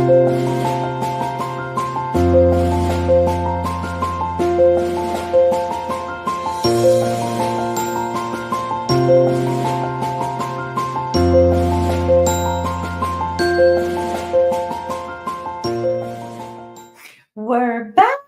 We're back.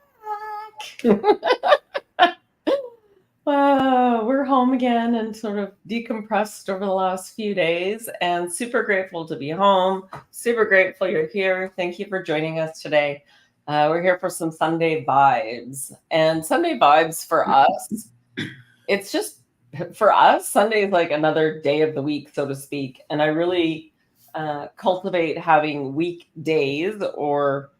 We're home again and sort of decompressed over the last few days, and super grateful to be home. Super grateful you're here. Thank you for joining us today. We're here for some Sunday vibes, and Sunday vibes for us, it's just for us, Sunday is like another day of the week, so to speak. And I really cultivate having weekdays, or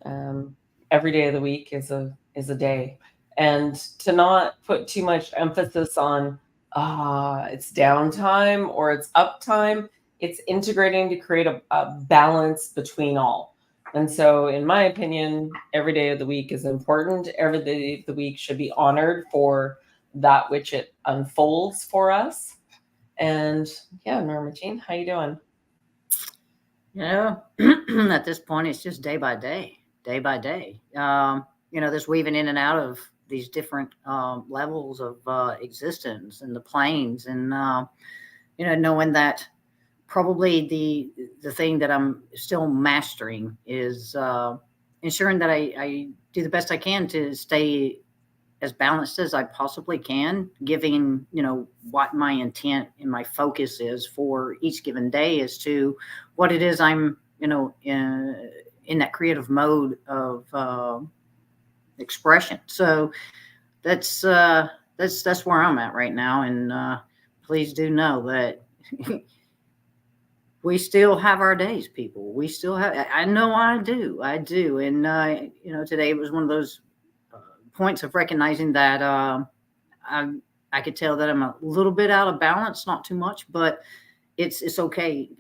every day of the week is a day, and to not put too much emphasis on it's downtime or it's uptime. It's integrating to create a balance between all. And so, in my opinion, every day of the week is important. Every day of the week should be honored for that which it unfolds for us. And yeah, Norma Jean, how you doing? At this point, it's just day by day, day by day. This weaving in and out of these different levels of existence and the planes, and knowing that probably the thing that I'm still mastering is ensuring that I do the best I can to stay as balanced as I possibly can, giving, what my intent and my focus is for each given day as to what it is I'm, in that creative mode of expression. So that's where I'm at right now. And please do know that we still have our days, people. We still have, I know I do. And, today was one of those points of recognizing that I could tell that I'm a little bit out of balance, not too much, but it's okay.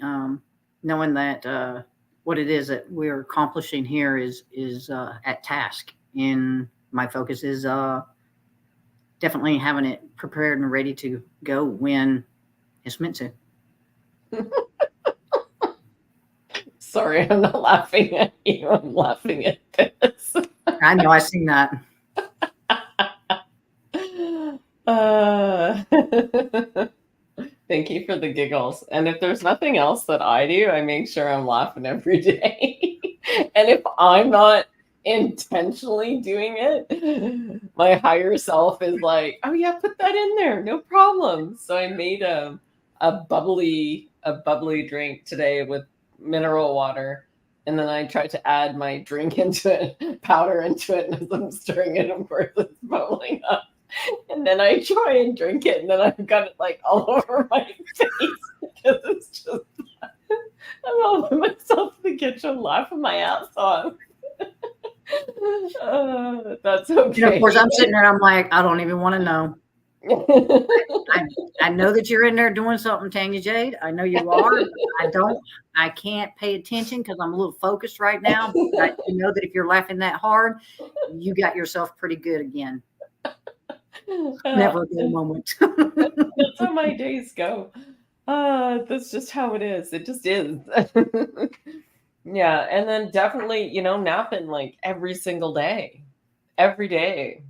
Knowing that what it is that we're accomplishing here is at task, and my focus is definitely having it prepared and ready to go when it's meant to. Sorry, I'm not laughing at you. I'm laughing at this. I know, I seen that. Thank you for the giggles. And if there's nothing else that I do, I make sure I'm laughing every day. And if I'm not intentionally doing it, my higher self is like, oh yeah, put that in there, no problem. So I made a bubbly drink today with mineral water, and then I tried to add my drink into it, powder into it, and as I'm stirring it, of course, it's bubbling up. And then I try and drink it, and then I've got it like all over my face because it's just, I'm all by myself in the kitchen laughing my ass off. That's okay. Of course, I'm sitting there and I'm like, I don't even want to know. I know that you're in there doing something, Tanya Jade. I know you are. I can't pay attention because I'm a little focused right now. But I know that if you're laughing that hard, you got yourself pretty good again. Never a good moment. That's how my days go. That's just how it is. It just is. Yeah. And then definitely, napping like every single day. Every day.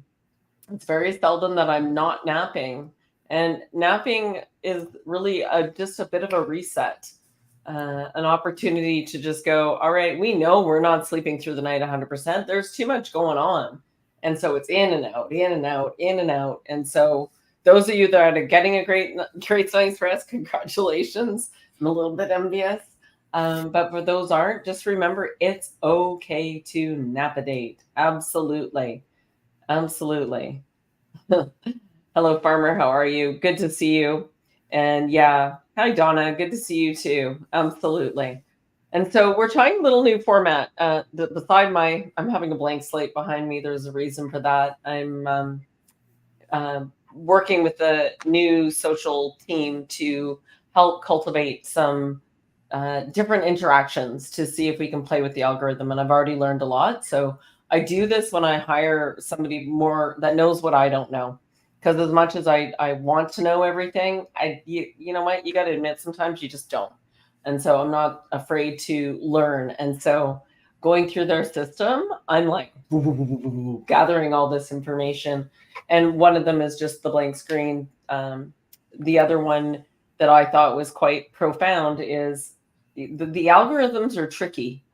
It's very seldom that I'm not napping. And napping is really just a bit of a reset, an opportunity to just go, all right, we know we're not sleeping through the night 100%. There's too much going on. And so it's in and out, in and out, in and out. And so those of you that are getting a great night's rest, congratulations. I'm a little bit envious. But for those aren't, just remember it's okay to nap-a-date. Absolutely. Absolutely. Hello, Farmer. How are you? Good to see you. And yeah, hi, Donna. Good to see you too. Absolutely. And so we're trying a little new format. Beside I'm having a blank slate behind me. There's a reason for that. I'm working with the new social team to help cultivate some different interactions to see if we can play with the algorithm. And I've already learned a lot. So I do this when I hire somebody more that knows what I don't know. Because as much as I want to know everything, you know what? You got to admit sometimes you just don't. And so I'm not afraid to learn. And so going through their system, I'm like gathering all this information. And one of them is just the blank screen. The other one that I thought was quite profound is the algorithms are tricky.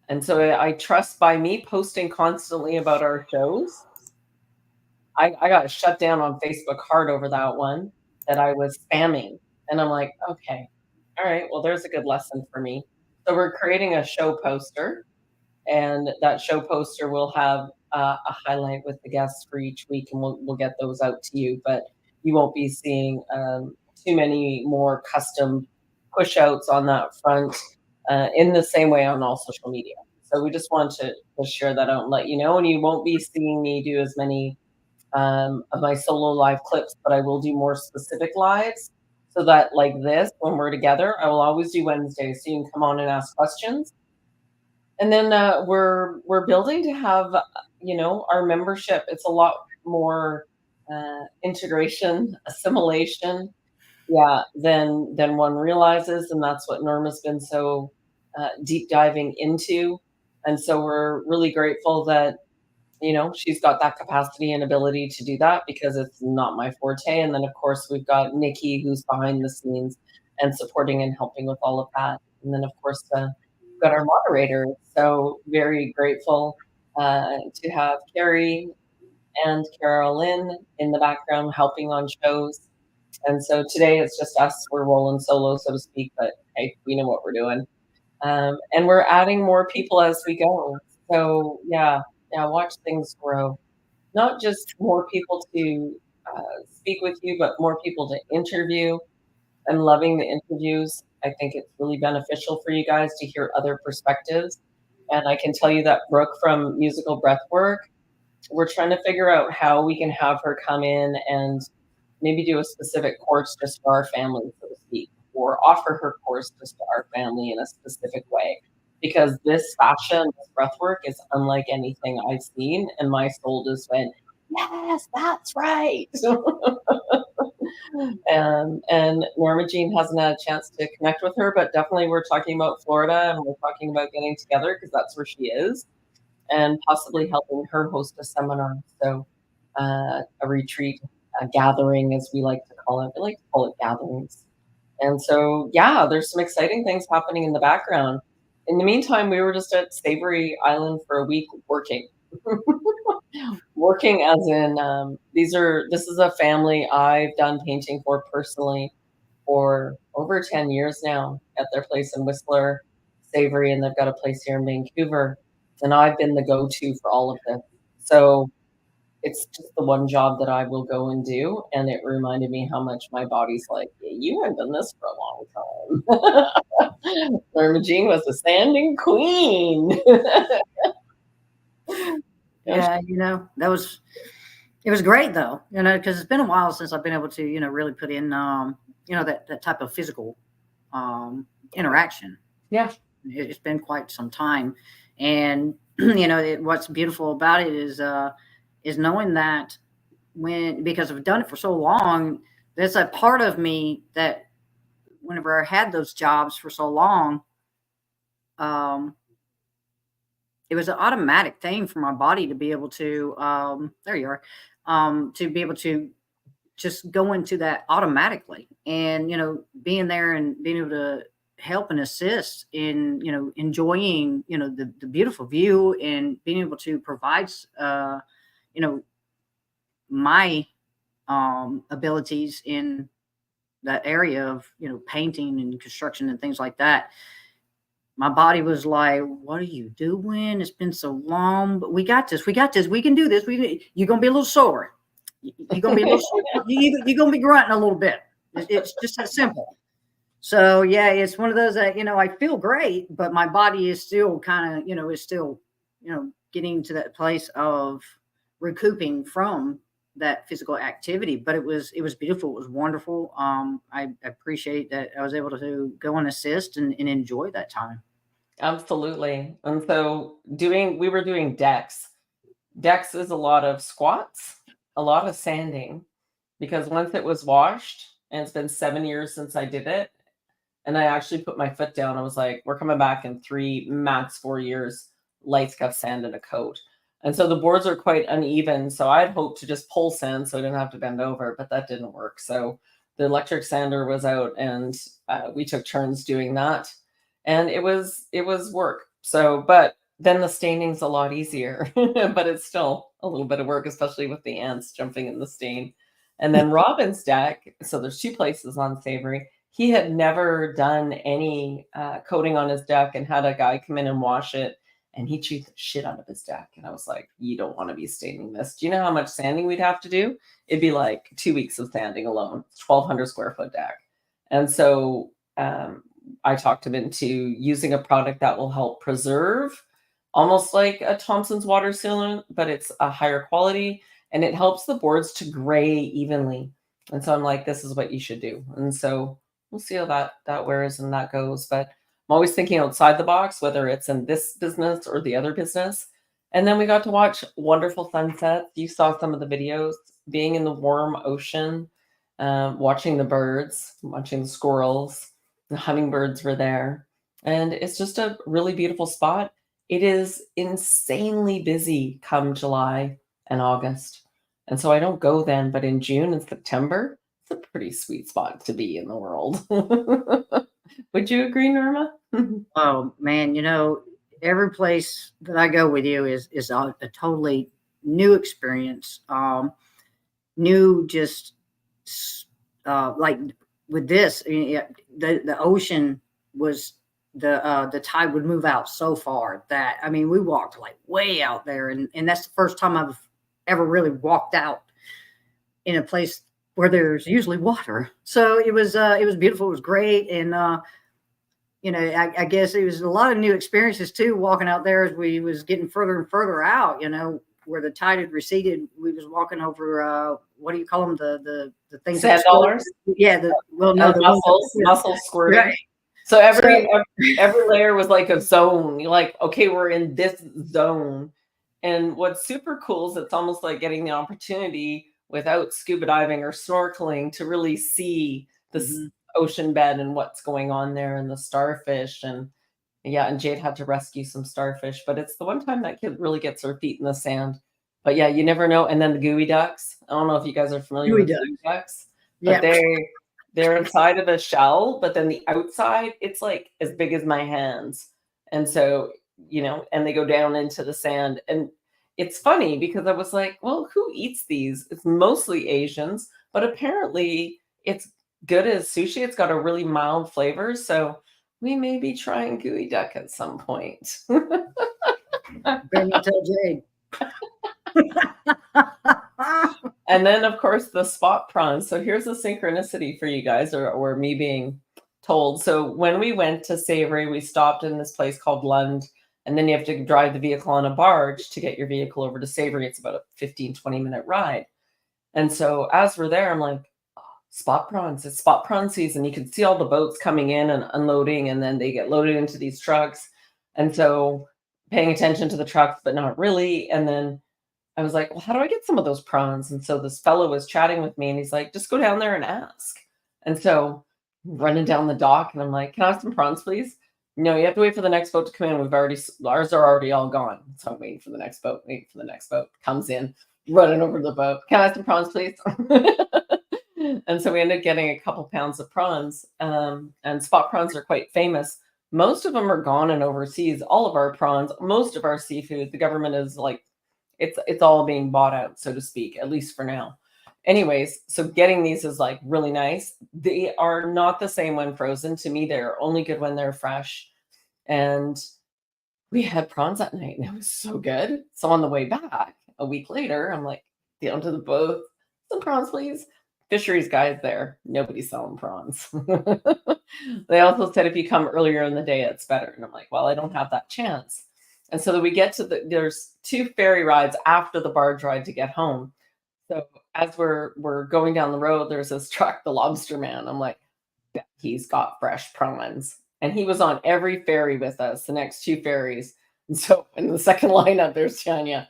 And so I trust by me posting constantly about our shows, I got shut down on Facebook hard over that one that I was spamming. And I'm like, okay, all right, well, there's a good lesson for me. So we're creating a show poster, and that show poster will have a highlight with the guests for each week, and we'll get those out to you. But you won't be seeing too many more custom push outs on that front in the same way on all social media. So we just want to share that out and let you know. And you won't be seeing me do as many of my solo live clips, but I will do more specific lives so that, like this, when we're together, I will always do Wednesdays, so you can come on and ask questions. And then we're building to have, our membership. It's a lot more integration, assimilation, yeah, than one realizes, and that's what Norma's been so deep diving into. And so we're really grateful that she's got that capacity and ability to do that because it's not my forte. And then, of course, we've got Nikki, who's behind the scenes and supporting and helping with all of that. And then, of course, we've got our moderator. So very grateful to have Carrie and Carolyn in the background helping on shows. And so today it's just us. We're rolling solo, so to speak, but hey, we know what we're doing. And we're adding more people as we go. So yeah, watch things grow. Not just more people to speak with you, but more people to interview. I'm loving the interviews. I think it's really beneficial for you guys to hear other perspectives. And I can tell you that Brooke from Musical Breathwork, we're trying to figure out how we can have her come in and maybe do a specific course just for our family, so to speak, or offer her course just to our family in a specific way. Because this fashion, this breath work is unlike anything I've seen, and my soul just went, yes, that's right. And Norma Jean hasn't had a chance to connect with her, but definitely we're talking about Florida and we're talking about getting together because that's where she is, and possibly helping her host a seminar. So a retreat, a gathering, as we like to call it. We like to call it gatherings. And so, yeah, there's some exciting things happening in the background. In the meantime, we were just at Savory Island for a week working. Working as in this is a family I've done painting for personally for over 10 years now at their place in Whistler, Savory, and they've got a place here in Vancouver. And I've been the go-to for all of this. So it's just the one job that I will go and do. And it reminded me how much my body's like, yeah, you haven't done this for a long time. Norma Jean was a standing queen. Yeah, it was great though, because it's been a while since I've been able to, really put in, that type of physical interaction. Yeah. It's been quite some time. And, what's beautiful about it is knowing that because I've done it for so long, there's a part of me that whenever I had those jobs for so long, it was an automatic thing for my body to be able to, there you are, to be able to just go into that automatically. And, being there and being able to help and assist in, enjoying, the beautiful view and being able to provide, my abilities in that area of, painting and construction and things like that. My body was like, what are you doing? It's been so long, but we got this. We can do this. You're going to be a little sore. You're going to be a little sore. You're going to be grunting a little bit. It's just that simple. So yeah, it's one of those that, I feel great, but my body is still kind of, getting to that place of recouping from that physical activity. But it was beautiful. It was wonderful. I appreciate that I was able to go and assist and enjoy that time. Absolutely. And so we were doing decks. Decks is a lot of squats, a lot of sanding, because once it was washed, and it's been 7 years since I did it, and I actually put my foot down, I was like, we're coming back in 3, max 4 years. light scuff sand in a coat. And so the boards are quite uneven. So I'd hoped to just pull sand so I didn't have to bend over, but that didn't work. So the electric sander was out, and we took turns doing that, and it was work. So, but then the staining's a lot easier, but it's still a little bit of work, especially with the ants jumping in the stain. And then Robin's deck. So there's two places on Savory. He had never done any coating on his deck and had a guy come in and wash it, and he chewed the shit out of his deck. And I was like, you don't want to be staining this. Do you know how much sanding we'd have to do? It'd be like 2 weeks of sanding alone. It's 1,200 square foot deck. And so I talked him into using a product that will help preserve, almost like a Thompson's water sealant, but it's a higher quality, and it helps the boards to gray evenly. And so I'm like, this is what you should do. And so we'll see how that wears and that goes. But I'm always thinking outside the box, whether it's in this business or the other business. And then we got to watch wonderful sunsets. You saw some of the videos, being in the warm ocean, watching the birds, watching the squirrels, the hummingbirds were there. And it's just a really beautiful spot. It is insanely busy come July and August. And so I don't go then, but in June and September, it's a pretty sweet spot to be in the world. Would you agree, Norma? Oh man, every place that I go with you is a totally new experience. New, just like with this, the ocean was the tide would move out so far that we walked like way out there, and that's the first time I've ever really walked out in a place where there's usually water. So it was beautiful. It was great, and I guess it was a lot of new experiences too. Walking out there as we was getting further and further out, where the tide had receded. We was walking over what do you call them? The things. Sand dollars. Yeah. The mussels squirting. Right. So every layer was like a zone. You're like, okay, we're in this zone. And what's super cool is it's almost like getting the opportunity without scuba diving or snorkeling to really see this ocean bed and what's going on there, and the starfish. And Jade had to rescue some starfish, but it's the one time that kid really gets her feet in the sand. But yeah, you never know. And then the gooey ducks. I don't know if you guys are familiar with gooey ducks, but they're inside of a shell, but then the outside, it's like as big as my hands. And so, and they go down into the sand. And it's funny because I was like, well, who eats these? It's mostly Asians, but apparently it's good as sushi. It's got a really mild flavor. So we may be trying gooey duck at some point. Better not tell Jade. And then, of course, the spot prawns. So here's a synchronicity for you guys, or me being told. So when we went to Savory, we stopped in this place called Lund, and then you have to drive the vehicle on a barge to get your vehicle over to Savory. It's about a 15-20-minute ride. And so as we're there, I'm like, spot prawns. It's spot prawn season. You can see all the boats coming in and unloading, and then they get loaded into these trucks. And so paying attention to the trucks, but not really. And then I was like, well, how do I get some of those prawns? And so this fellow was chatting with me, and he's like, just go down there and ask. And so running down the dock, and I'm like, can I have some prawns, please? No, you have to wait for the next boat to come in. Ours are already all gone. So I'm waiting for the next boat, comes in, running over to the boat. Can I have some prawns, please? And so we ended up getting a couple pounds of prawns, and spot prawns are quite famous. Most of them are gone and overseas. All of our prawns, most of our seafood, the government is like, it's all being bought out, so to speak, at least for now. Anyways, so getting these is like really nice. They are not the same when frozen. To me, they're only good when they're fresh. And we had prawns that night, and it was so good. So on the way back, a week later, I'm like, down to the boat, some prawns, please. Fisheries guys there, nobody's selling prawns. They also said if you come earlier in the day, it's better. And I'm like, well, I don't have that chance. And so that we get to there's 2 ferry rides after the barge ride to get home. So as we're going down the road, there's this truck, the Lobster Man. I'm like, he's got fresh prawns. And he was on every ferry with us, the next 2 ferries. And so in the second lineup, there's Tanya.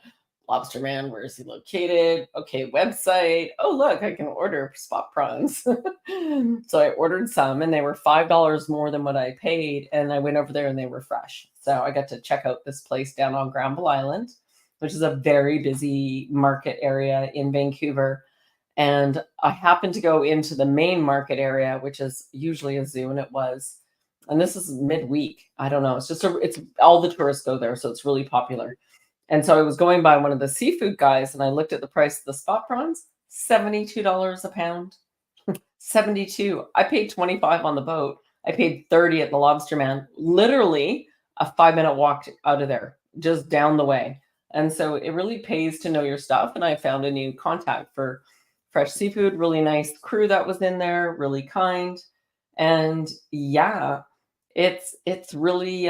Lobster Man, where is he located? Okay, website. Oh, look, I can order spot prawns. So I ordered some and they were $5 more than what I paid. And I went over there and they were fresh. So I got to check out this place down on Granville Island, which is a very busy market area in Vancouver. And I happened to go into the main market area, which is usually a zoo, and it was. And this is midweek. I don't know. It's all the tourists go there, so it's really popular. And so I was going by one of the seafood guys and I looked at the price of the spot prawns, $72 a pound. 72. I paid 25 on the boat. I paid 30 at the Lobster Man. Literally a 5-minute walk out of there, just down the way. And so it really pays to know your stuff. And I found a new contact for fresh seafood, really nice crew that was in there, really kind. And yeah, it's really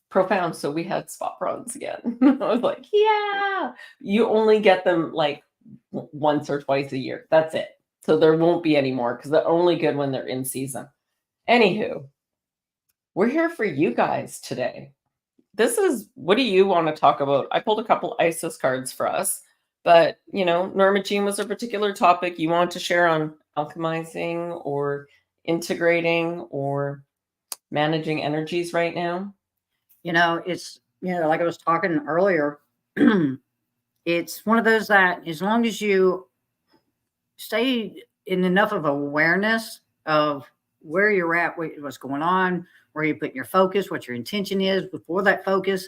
profound. So we had spot prawns again. I was like, yeah, you only get them like once or twice a year. That's it. So there won't be any more because they're only good when they're in season. Anywho, we're here for you guys today. This is, what do you want to talk about? I pulled a couple ISIS cards for us, but Norma Jean, was a particular topic you want to share on alchemizing or integrating or managing energies right now? It's, like I was talking earlier, it's one of those that as long as you stay in enough of awareness of where you're at, what's going on, where you put your focus, what your intention is before that focus,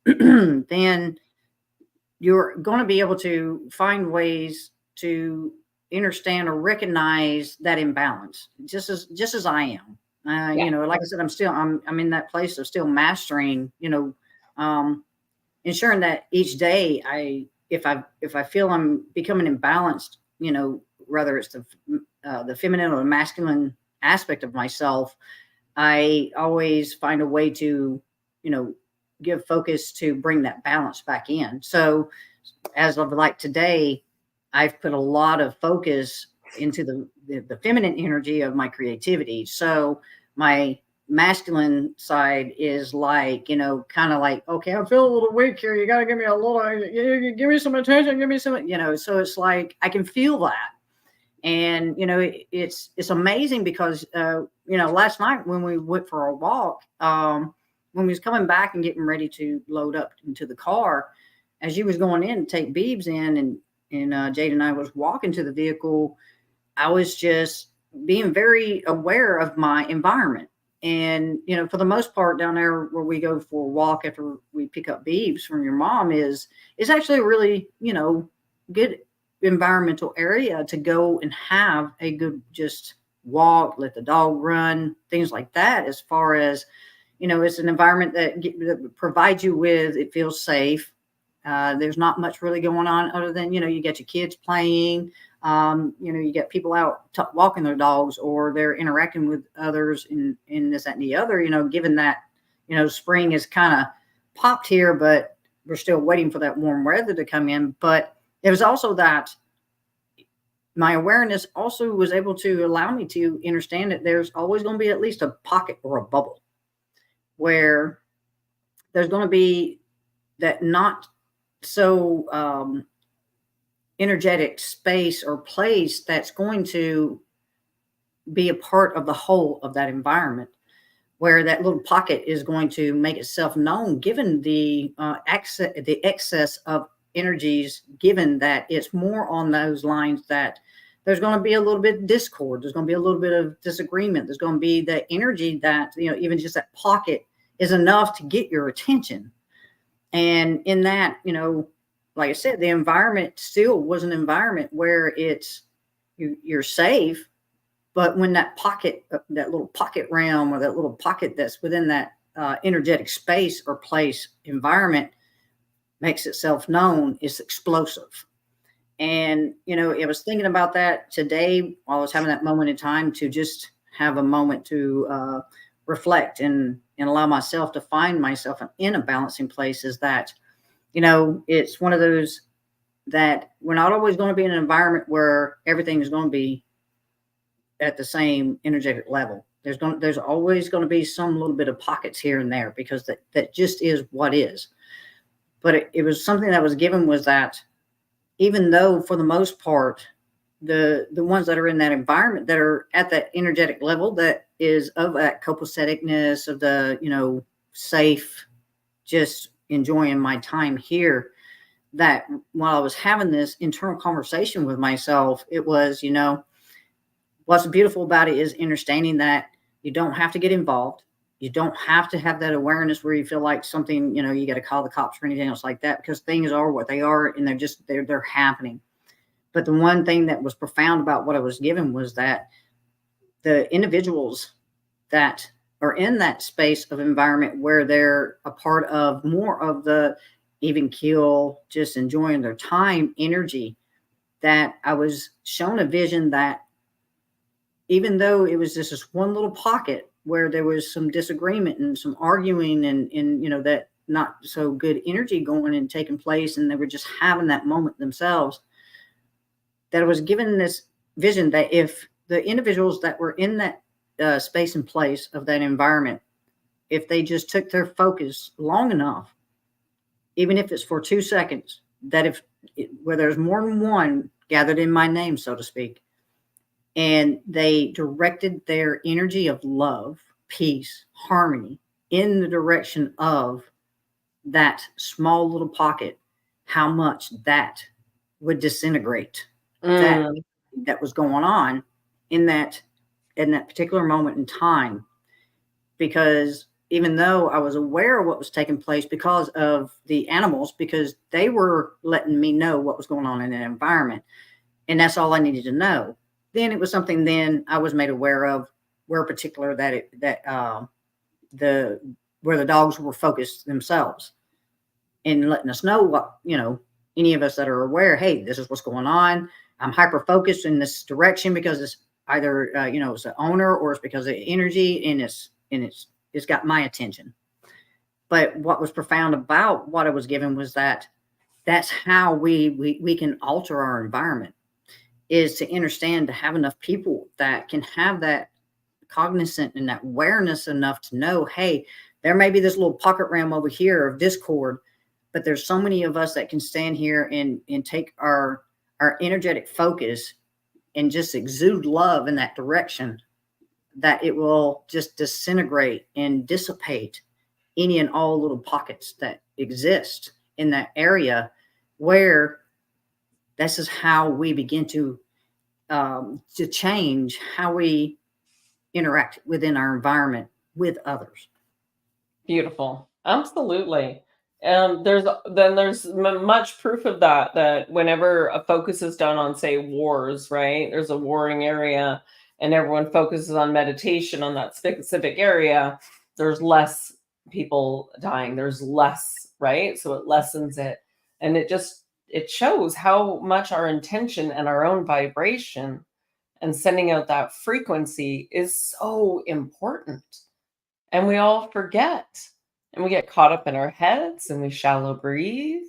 then you're going to be able to find ways to understand or recognize that imbalance, just as I am. Yeah. Like I said, I'm in that place of still mastering, ensuring that each day if I feel I'm becoming imbalanced, whether it's the feminine or the masculine aspect of myself, I always find a way to, give focus to bring that balance back in. So as of like today, I've put a lot of focus into the feminine energy of my creativity. So my masculine side is like, kind of like, okay, I feel a little weak here. You got to give me a little, give me some attention, give me some, so it's like, I can feel that. And, it's amazing because, last night when we went for a walk, when we was coming back and getting ready to load up into the car, as you was going in to take Beebs in and Jade and I was walking to the vehicle, I was just being very aware of my environment. And, for the most part down there where we go for a walk after we pick up Beebs from your mom is actually a really, good environmental area to go and have a good just walk, let the dog run, things like that. As far as, it's an environment that provides you with, it feels safe. There's not much really going on other than, you get your kids playing, you get people out walking their dogs or they're interacting with others in this, that, and the other, given that, spring is kind of popped here, but we're still waiting for that warm weather to come in. But it was also that my awareness also was able to allow me to understand that there's always going to be at least a pocket or a bubble where there's going to be that not so energetic space or place that's going to be a part of the whole of that environment, where that little pocket is going to make itself known, given the excess of energies, given that it's more on those lines that there's going to be a little bit of discord. There's going to be a little bit of disagreement. There's going to be the energy that, even just that pocket is enough to get your attention. And in that, like I said, the environment still was an environment where you're safe. But when that pocket, that little pocket realm or that little pocket that's within that energetic space or place environment makes itself known, it's explosive. And, I was thinking about that today while I was having that moment in time to just have a moment to reflect and allow myself to find myself in a balancing place. Is that, it's one of those that we're not always going to be in an environment where everything is going to be at the same energetic level. There's always going to be some little bit of pockets here and there because that just is what is. but it was something that was given, was that even though for the most part, the ones that are in that environment that are at that energetic level that is of that copaceticness, of the, safe, just enjoying my time here, that while I was having this internal conversation with myself, it was, what's beautiful about it is understanding that you don't have to get involved. You don't have to have that awareness where you feel like something, you got to call the cops or anything else like that, because things are what they are, and they're happening. But the one thing that was profound about what I was given was that the individuals that are in that space of environment where they're a part of more of the even keel, just enjoying their time energy, that I was shown a vision that even though it was just this one little pocket where there was some disagreement and some arguing and that not so good energy going and taking place, and they were just having that moment themselves, that I was given this vision that if the individuals that were in that space and place of that environment, if they just took their focus long enough, even if it's for 2 seconds, that where there's more than one gathered in my name, so to speak, and they directed their energy of love, peace, harmony in the direction of that small little pocket, how much that would disintegrate that was going on in that particular moment in time. Because even though I was aware of what was taking place because of the animals, because they were letting me know what was going on in that environment, and that's all I needed to know. Then it was something then I was made aware of, where particular where the dogs were focused themselves and letting us know what, any of us that are aware, hey, this is what's going on. I'm hyper focused in this direction because it's either, it's the owner, or it's because of energy, and it's got my attention. But what was profound about what I was given was that that's how we can alter our environment, is to understand, to have enough people that can have that cognizant and that awareness enough to know, hey, there may be this little pocket realm over here of discord, but there's so many of us that can stand here and take our energetic focus and just exude love in that direction, that it will just disintegrate and dissipate any and all little pockets that exist in that area, where this is how we begin to change how we interact within our environment with others. Beautiful. Absolutely. There's much proof of that whenever a focus is done on, say, wars, right? There's a warring area and everyone focuses on meditation on that specific area, there's less people dying, there's less, right? So it lessens it. And it shows how much our intention and our own vibration and sending out that frequency is so important. And we all forget. And we get caught up in our heads and we shallow breathe.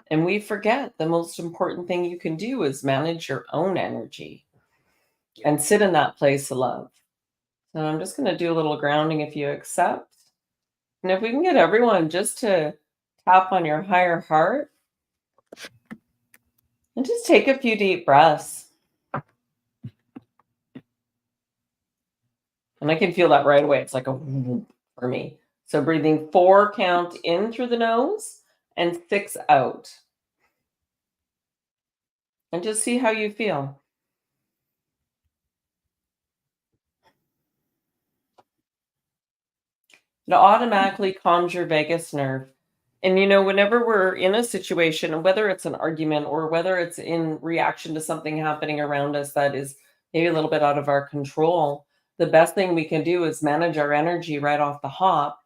And we forget the most important thing you can do is manage your own energy and sit in that place of love. So I'm just going to do a little grounding if you accept. And if we can get everyone just to tap on your higher heart and just take a few deep breaths. And I can feel that right away. It's like a whoop for me. So breathing 4 count in through the nose and 6 out. And just see how you feel. It automatically calms your vagus nerve. And whenever we're in a situation, whether it's an argument or whether it's in reaction to something happening around us that is maybe a little bit out of our control, the best thing we can do is manage our energy right off the hop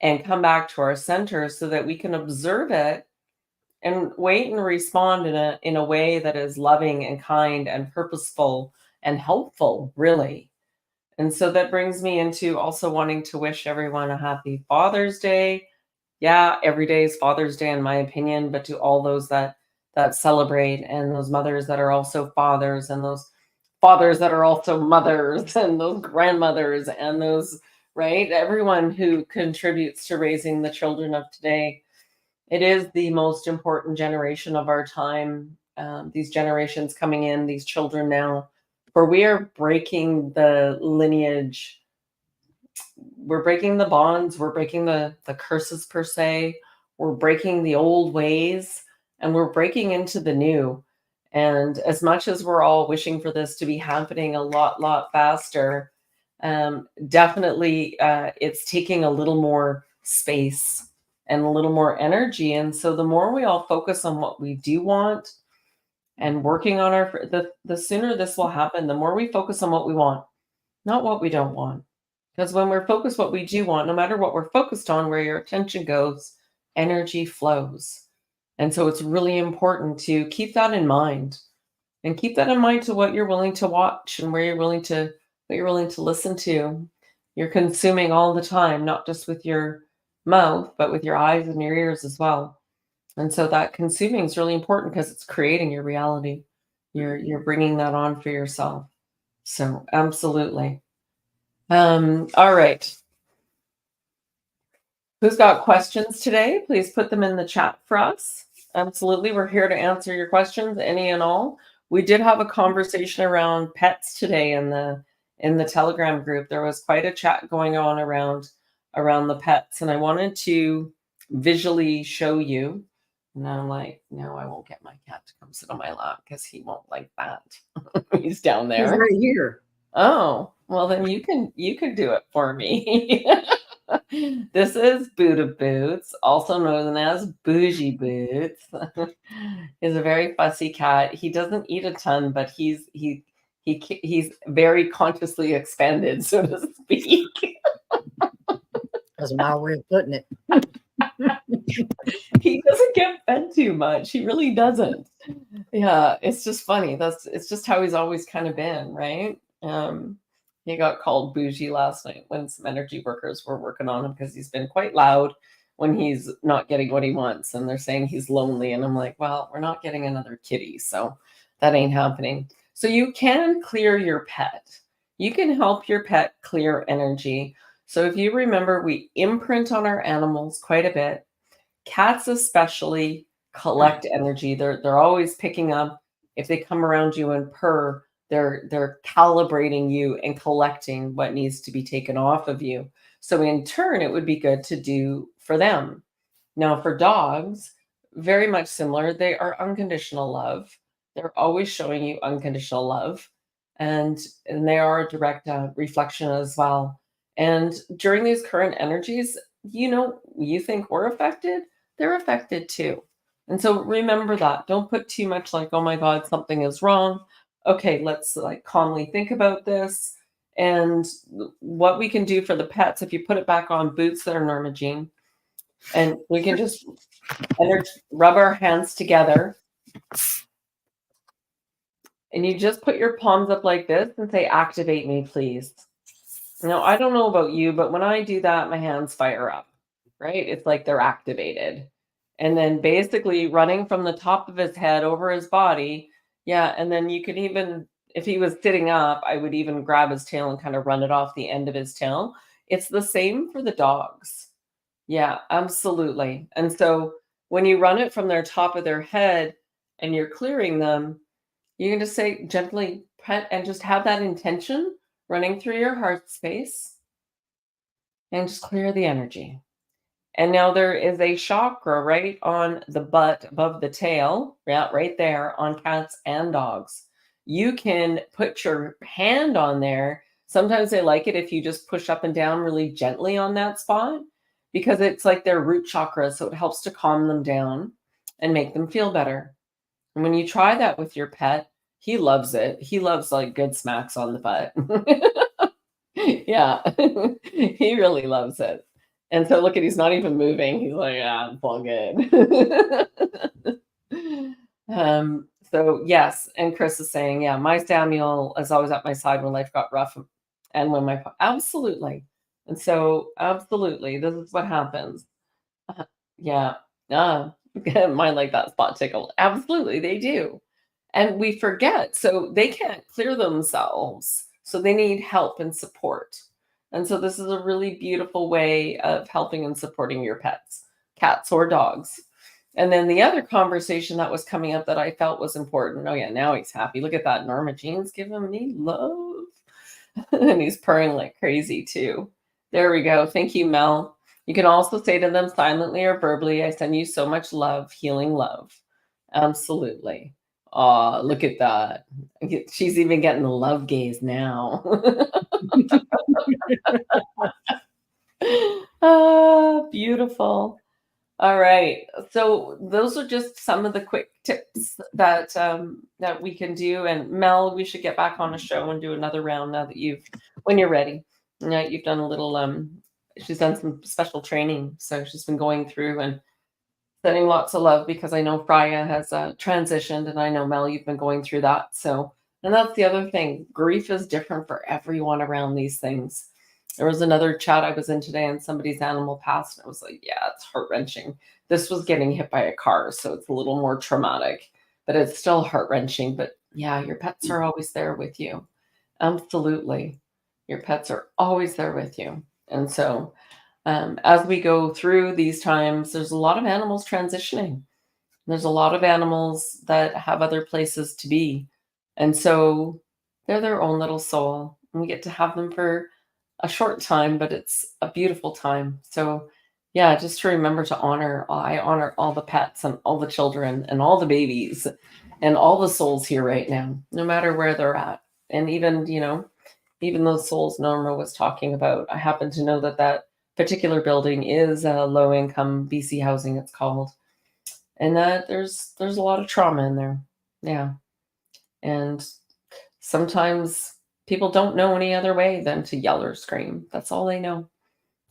and come back to our center so that we can observe it and wait and respond in a way that is loving and kind and purposeful and helpful, really. And so that brings me into also wanting to wish everyone a happy Father's Day. Yeah, every day is Father's Day in my opinion, but to all those that celebrate, and those mothers that are also fathers, and those fathers that are also mothers, and those grandmothers, and those, right? Everyone who contributes to raising the children of today. It is the most important generation of our time. These generations coming in, these children now, for we are breaking the lineage, we're breaking the bonds, we're breaking the curses per se, we're breaking the old ways, and we're breaking into the new. And as much as we're all wishing for this to be happening a lot faster, definitely it's taking a little more space and a little more energy. And so the more we all focus on what we do want and working on the sooner this will happen, the more we focus on what we want, not what we don't want. Because when we're focused what we do want, no matter what we're focused on, where your attention goes, energy flows. And so it's really important to keep that in mind, and keep that in mind to what you're willing to watch and where you're willing to what you're willing to listen to. You're consuming all the time, not just with your mouth, but with your eyes and your ears as well. And so that consuming is really important because it's creating your reality. You're bringing that on for yourself. So absolutely. All right. Who's got questions today? Please put them in the chat for us. Absolutely. We're here to answer your questions, any and all. We did have a conversation around pets today in the Telegram group. There was quite a chat going on around the pets, and I wanted to visually show you. And I'm like, no, I won't get my cat to come sit on my lap because he won't like that. He's down He's there. right here. Oh, well then you can do it for me. This is Buddha Boots, also known as Bougie Boots. He's a very fussy cat. He doesn't eat a ton, but he's very consciously expanded, so to speak. That's my way of putting it. He doesn't get fed too much. He really doesn't. Yeah, it's just funny. It's just how he's always kind of been, right? He got called bougie last night when some energy workers were working on him because he's been quite loud when he's not getting what he wants, and they're saying he's lonely. And I'm like, well, we're not getting another kitty, so that ain't happening. So you can clear your pet. You can help your pet clear energy. So if you remember, we imprint on our animals quite a bit. Cats especially collect energy. They're always picking up. If they come around you and purr, they're calibrating you and collecting what needs to be taken off of you. So in turn, it would be good to do for them. Now for dogs, very much similar. They are unconditional love. They're always showing you unconditional love, and they are a direct reflection as well. And during these current energies, you think we're affected, they're affected too. And so remember that. Don't put too much like, oh my God, something is wrong. Okay, let's like calmly think about this. And what we can do for the pets, if you put it back on Boots that are Norma Jean, and we can just rub our hands together. And you just put your palms up like this and say, activate me, please. Now, I don't know about you, but when I do that, my hands fire up, right? It's like they're activated. And then basically running from the top of his head over his body. Yeah. And then you could even, if he was sitting up, I would even grab his tail and kind of run it off the end of his tail. It's the same for the dogs. Yeah, absolutely. And so when you run it from their top of their head and you're clearing them, you can just say gently pet and just have that intention running through your heart space and just clear the energy. And now there is a chakra right on the butt above the tail, yeah, right there on cats and dogs. You can put your hand on there. Sometimes they like it if you just push up and down really gently on that spot because it's like their root chakra. So it helps to calm them down and make them feel better. And when you try that with your pet, he loves it. He loves like good smacks on the butt. Yeah, he really loves it. And so look at, he's not even moving. He's like, it's all good. So yes, and Chris is saying, yeah, my Samuel is always at my side when life got rough, and when absolutely. And so absolutely, this is what happens. Yeah, mine like that spot tickle. Absolutely, they do. And we forget, so they can't clear themselves. So they need help and support. And so this is a really beautiful way of helping and supporting your pets, cats or dogs. And then the other conversation that was coming up that I felt was important. Oh yeah, now he's happy. Look at that. Norma Jean's giving me love. And he's purring like crazy too. There we go. Thank you, Mel. You can also say to them silently or verbally, I send you so much love, healing love. Absolutely. Aw, look at that. She's even getting the love gaze now. Ah, beautiful. All right. So those are just some of the quick tips that that we can do. And Mel, we should get back on a show and do another round now that when you're ready. Now you've done a little she's done some special training. So she's been going through and sending lots of love because I know Freya has transitioned, and I know Mel, you've been going through that. So, and that's the other thing. Grief is different for everyone around these things. There was another chat I was in today, and somebody's animal passed, and I was like, yeah, it's heart wrenching. This was getting hit by a car, so it's a little more traumatic, but it's still heart wrenching. But yeah, your pets are always there with you. Absolutely. Your pets are always there with you. And so, as we go through these times, there's a lot of animals transitioning. There's a lot of animals that have other places to be. And so they're their own little soul. And we get to have them for a short time, but it's a beautiful time. So, yeah, just to remember to I honor all the pets and all the children and all the babies and all the souls here right now, no matter where they're at. And even, even those souls Norma was talking about, I happen to know that particular building is a low income BC housing, it's called. And that there's a lot of trauma in there. Yeah. And sometimes people don't know any other way than to yell or scream. That's all they know.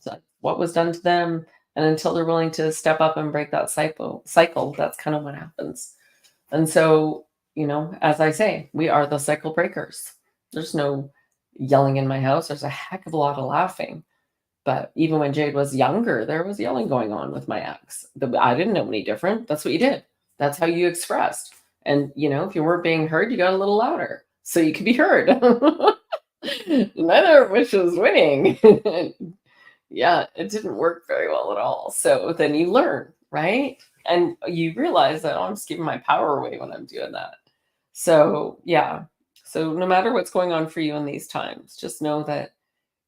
So what was done to them. And until they're willing to step up and break that cycle, that's kind of what happens. And so, as I say, we are the cycle breakers. There's no yelling in my house. There's a heck of a lot of laughing. But even when Jade was younger, there was yelling going on with my ex. I didn't know any different. That's what you did. That's how you expressed. And, if you weren't being heard, you got a little louder so you could be heard. Neither of which was winning. Yeah, it didn't work very well at all. So then you learn, right? And you realize that, I'm just giving my power away when I'm doing that. So, yeah. So no matter what's going on for you in these times, just know that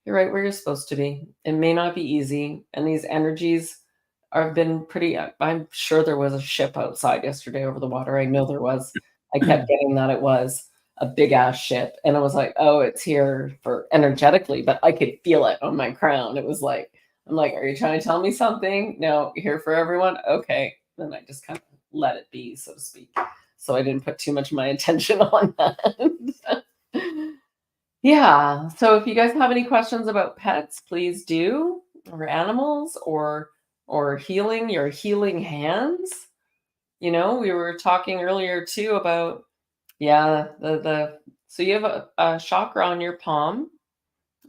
you're right where you're supposed to be. It may not be easy. And these energies have been pretty, I'm sure there was a ship outside yesterday over the water. I know there was. I kept getting that it was a big ass ship. And I was like, oh, it's here for energetically, but I could feel it on my crown. It was like, I'm like, are you trying to tell me something? No, here for everyone? Okay. Then I just kind of let it be, so to speak. So I didn't put too much of my attention on that. Yeah. So if you guys have any questions about pets, please do, or animals, or healing, your healing hands. We were talking earlier too about, yeah, so you have a chakra on your palm,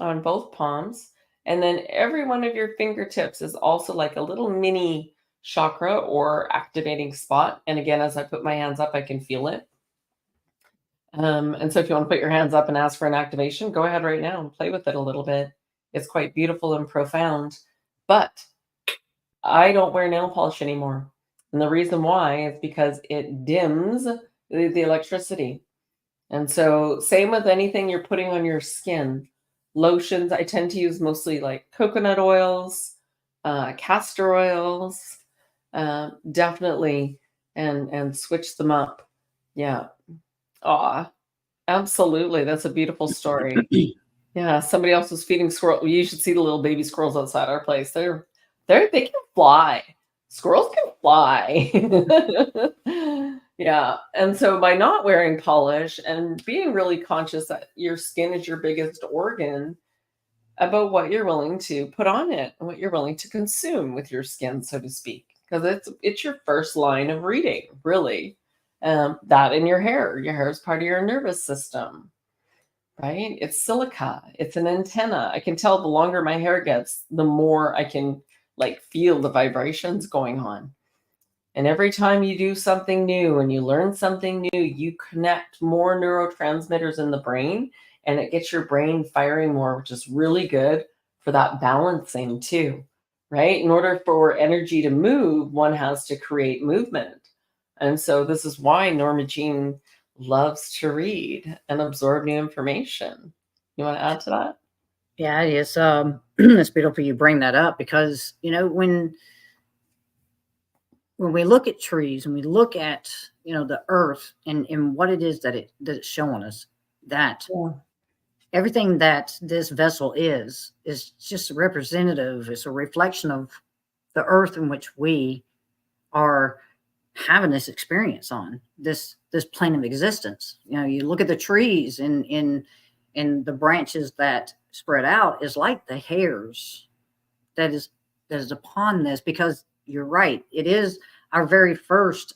on both palms, and then every one of your fingertips is also like a little mini chakra or activating spot. And again, as I put my hands up, I can feel it. And so if you want to put your hands up and ask for an activation, go ahead right now and play with it a little bit. It's quite beautiful and profound. But I don't wear nail polish anymore. And the reason why is because it dims the electricity. And so same with anything you're putting on your skin. Lotions, I tend to use mostly like coconut oils, castor oils, definitely, and switch them up. Yeah. Aw, absolutely. That's a beautiful story. Yeah, somebody else was feeding squirrel. You should see the little baby squirrels outside our place. They can fly. Squirrels can fly. Yeah. And so by not wearing polish and being really conscious that your skin is your biggest organ, about what you're willing to put on it and what you're willing to consume with your skin, so to speak, because it's your first line of reading, really. That in your hair is part of your nervous system, right? It's silica, it's an antenna. I can tell the longer my hair gets, the more I can like feel the vibrations going on. And every time you do something new and you learn something new, you connect more neurotransmitters in the brain, and it gets your brain firing more, which is really good for that balancing too. right? In order for energy to move, one has to create movement. And so this is why Norma Jean loves to read and absorb new information. You want to add to that? Yeah, it's it's beautiful you bring that up because when we look at trees and we look at the earth and what it is that it's showing us, that Yeah. everything that this vessel is just representative. It's a reflection of the earth in which we are having this experience on this plane of existence. You look at the trees and the branches that spread out is like the hairs that is upon this, because you're right, it is our very first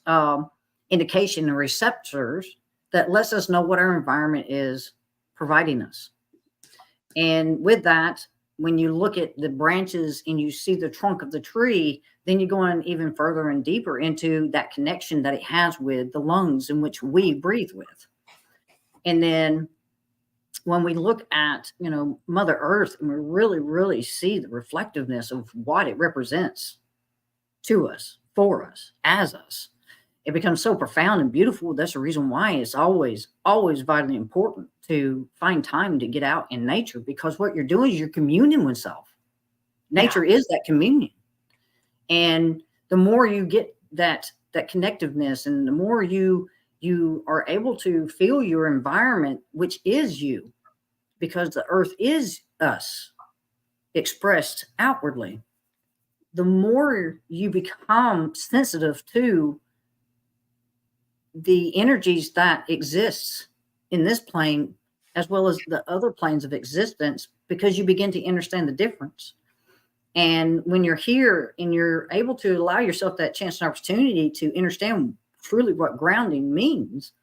indication and receptors that lets us know what our environment is providing us. And with that, when you look at the branches and you see the trunk of the tree, then you go on even further and deeper into that connection that it has with the lungs in which we breathe with. And then when we look at Mother Earth, and we really really see the reflectiveness of what it represents to us, for us, as us, it becomes so profound and beautiful. That's the reason why it's always vitally important to find time to get out in nature, because what you're doing is you're communing with self. Nature is that communion. And the more you get that connectiveness, and the more you are able to feel your environment, which is you, because the earth is us expressed outwardly, the more you become sensitive to the energies that exists in this plane as well as the other planes of existence, because you begin to understand the difference. And when you're here and you're able to allow yourself that chance and opportunity to understand truly what grounding means,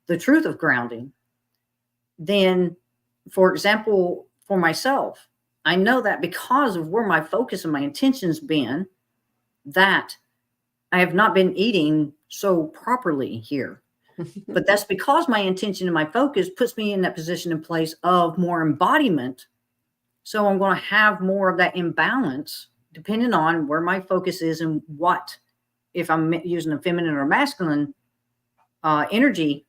the truth of grounding, then, for example, for myself, I know that because of where my focus and my intention's been, that I have not been eating so properly here. But that's because my intention and my focus puts me in that position and place of more embodiment. So I'm going to have more of that imbalance depending on where my focus is and what, if I'm using a feminine or masculine energy,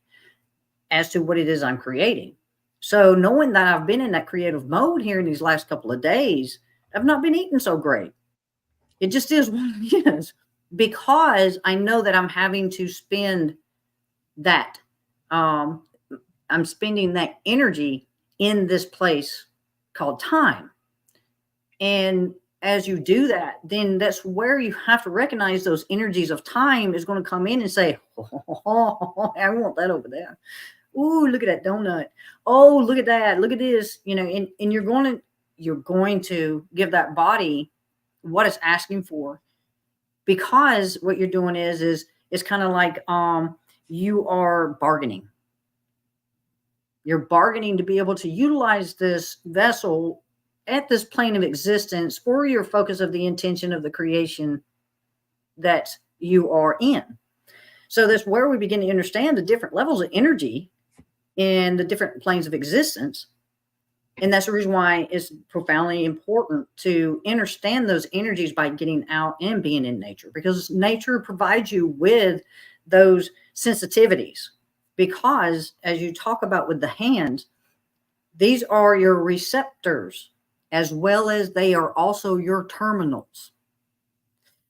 as to what it is I'm creating. So knowing that I've been in that creative mode here in these last couple of days, I've not been eating so great. It just is what it is, because I know that I'm having to spend that. I'm spending that energy in this place called time. And as you do that, then that's where you have to recognize those energies of time is going to come in and say, oh, I want that over there. Ooh, look at that donut. Oh, look at that. Look at this. And you're going to give that body what it's asking for, because what you're doing is kind of like you are bargaining. You're bargaining to be able to utilize this vessel at this plane of existence for your focus of the intention of the creation that you are in. So that's where we begin to understand the different levels of energy in the different planes of existence. And that's the reason why it's profoundly important to understand those energies by getting out and being in nature, because nature provides you with those sensitivities. Because as you talk about with the hands, these are your receptors, as well as they are also your terminals.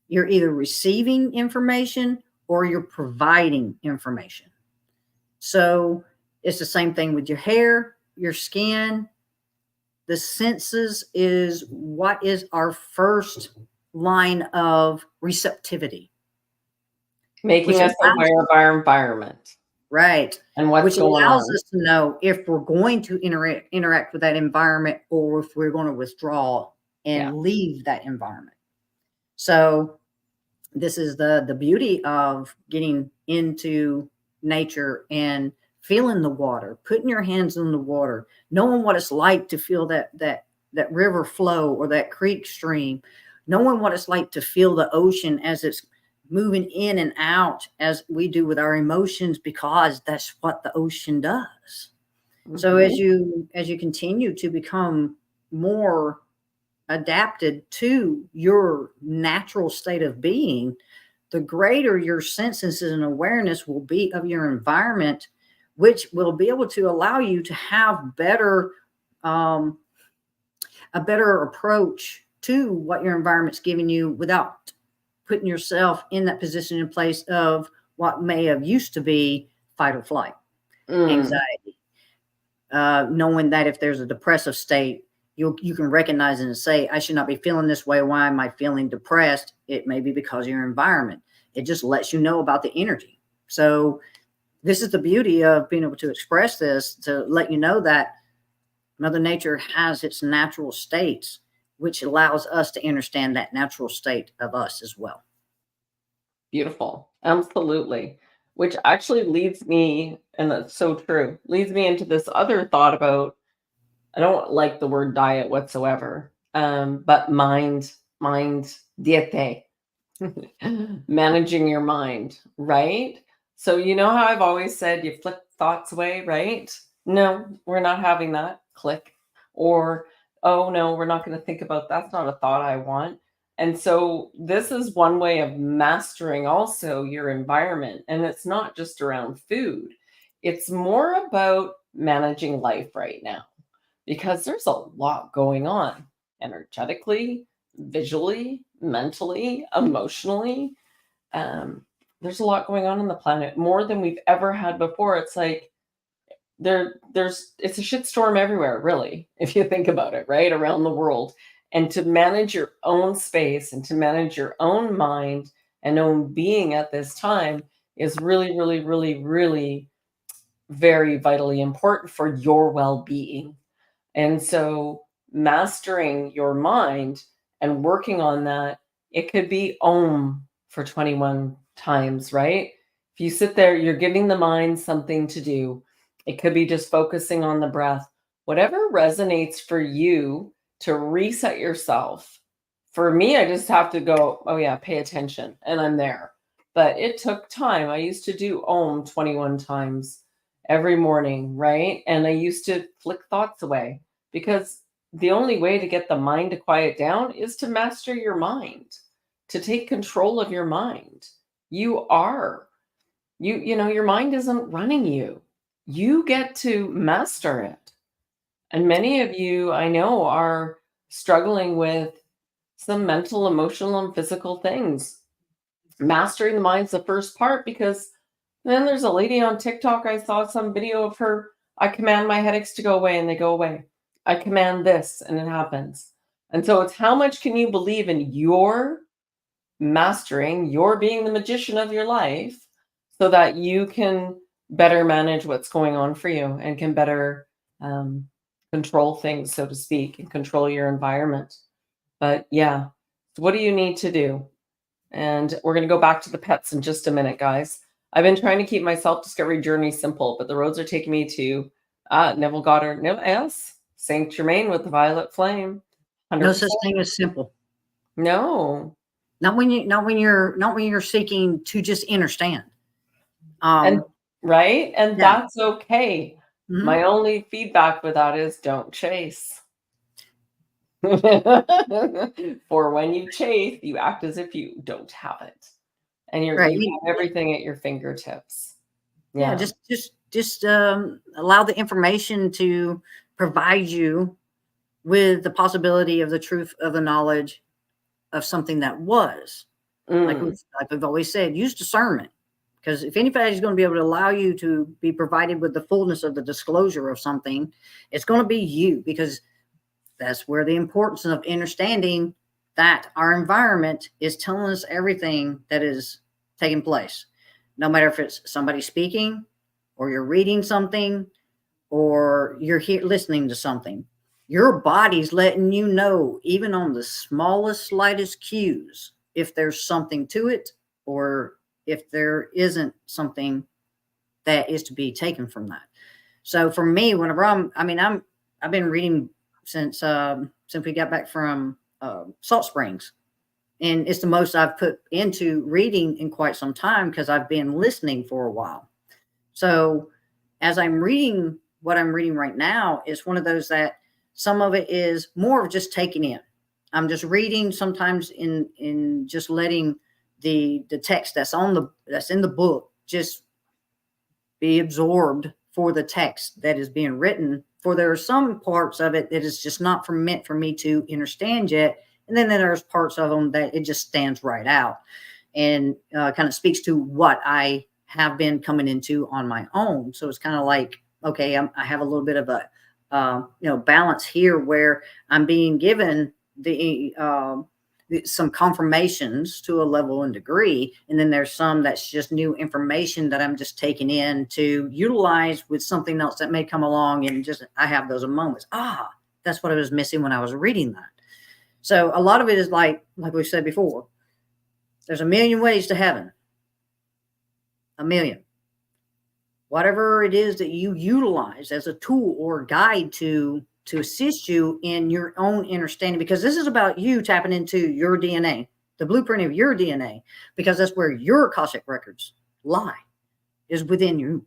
You're either receiving information or you're providing information. So it's the same thing with your hair, your skin. The senses is what is our first line of receptivity. Making us aware of our environment. Right. And what's which going allows on. us to know if we're going to interact with that environment, or if we're going to withdraw and leave that environment. So this is the beauty of getting into nature and feeling the water, putting your hands in the water, knowing what it's like to feel that river flow or that creek stream, knowing what it's like to feel the ocean as it's moving in and out, as we do with our emotions, because that's what the ocean does. Mm-hmm. So as you continue to become more adapted to your natural state of being, the greater your senses and awareness will be of your environment, which will be able to allow you to have better, um, a better approach to what your environment's giving you without putting yourself in that position in place of what may have used to be fight or flight, Mm, anxiety. Knowing that if there's a depressive state, you can recognize it and say, I should not be feeling this way. Why am I feeling depressed? It may be because of your environment. It just lets you know about the energy. So this is the beauty of being able to express this, to let you know that Mother Nature has its natural states, which allows us to understand that natural state of us as well. beautiful. Absolutely. Which actually leads me, and that's so true, leads me into this other thought about, I don't like the word diet whatsoever. But mind diete, managing your mind, right? So you know how I've always said you flick thoughts away, right? No, we're not having that. Click. Or, oh no, we're not going to think about that's not a thought I want. And so this is one way of mastering also your environment. And it's not just around food. It's more about managing life right now because there's a lot going on energetically, visually, mentally, emotionally. Um, there's a lot going on the planet, more than we've ever had before. It's like there's it's a shitstorm everywhere, really, if you think about it, right? Around the world. And to manage your own space and to manage your own mind and own being at this time is really, really, really, really very vitally important for your well-being. And so mastering your mind and working on that, it could be Om for 21 times, right? If you sit there, you're giving the mind something to do. It could be just focusing on the breath. Whatever resonates for you to reset yourself. For me, I just have to go, oh yeah, pay attention, and I'm there. But it took time. I used to do Om 21 times every morning, right? And I used to flick thoughts away because the only way to get the mind to quiet down is to master your mind, to take control of your mind. You are. You know, your mind isn't running you. You get to master it. And many of you I know are struggling with some mental, emotional, and physical things. Mastering the mind's the first part because then there's a lady on TikTok. I saw some video of her. I command my headaches to go away and they go away. I command this and it happens. And so it's how much can you believe in your mastering, your being the magician of your life so that you can better manage what's going on for you and can better um, control things, so to speak, and control your environment. But yeah, what do you need to do? And we're going to go back to the pets in just a minute, guys. I've been trying to keep my self discovery journey simple, but the roads are taking me to Neville Goddard, yes, Saint Germain with the violet flame. No 100%. such thing as simple. No. Not when you're seeking to just understand. And Um, right. And yeah. that's okay. Mhm. My only feedback with that is don't chase. For when you chase, you act as if you don't have it. And Right. you have everything at your fingertips. Yeah. Yeah. Just allow the information to provide you with the possibility of the truth of the knowledge of something that was. Mm. Like we've always said, use discernment. Because if anybody's going to be able to allow you to be provided with the fullness of the disclosure of something, it's going to be you, because that's where the importance of understanding that our environment is telling us everything that is taking place. No matter if it's somebody speaking, or you're reading something, or you're here listening to something, your body's letting you know, even on the smallest, slightest cues, if there's something to it, or if there isn't something that is to be taken from that. So for me, whenever I've been reading since we got back from Salt Springs, and it's the most I've put into reading in quite some time because I've been listening for a while. So as I'm reading, what I'm reading right now is one of those that some of it is more of just taking in. I'm just reading sometimes in just letting the text that's in the book just be absorbed for the text that is being written. For there are some parts of it that is just not meant for me to understand yet, and then there's parts of them that it just stands right out and kind of speaks to what I have been coming into on my own. So it's kind of like, okay, I have a little bit of a balance here where I'm being given some confirmations to a level and degree, and then there's some that's just new information that I'm just taking in to utilize with something else that may come along, and just I have those moments. That's what I was missing when I was reading that. So a lot of it is like we said before, there's a million ways to heaven. A million. Whatever it is that you utilize as a tool or guide to assist you in your own understanding, because this is about you tapping into your DNA, the blueprint of your DNA, because that's where your Akashic records lie, is within you.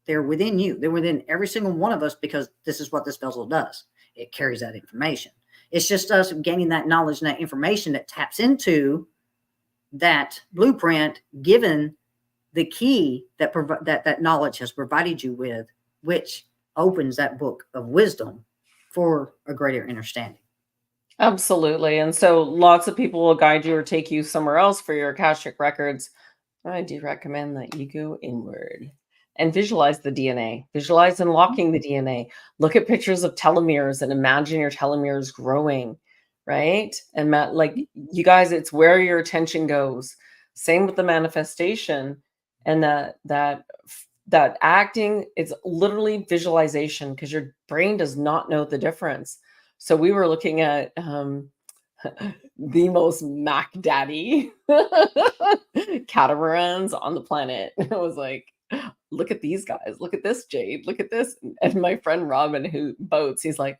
They're within you. They're within every single one of us, because this is what this vessel does. It carries that information. It's just us gaining that knowledge and that information that taps into that blueprint, given the key that knowledge has provided you with, which opens that book of wisdom for a greater understanding. Absolutely. And so lots of people will guide you or take you somewhere else for your Akashic records. I do recommend that you go inward and visualize the DNA, visualize unlocking the DNA. Look at pictures of telomeres and imagine your telomeres growing, right? And like you guys, it's where your attention goes. Same with the manifestation, and that acting, it's literally visualization, because your brain does not know the difference. So we were looking at the most Mac Daddy catamarans on the planet. I was like, look at these guys, look at this, Jade, look at this. And my friend Robin, who boats, he's like,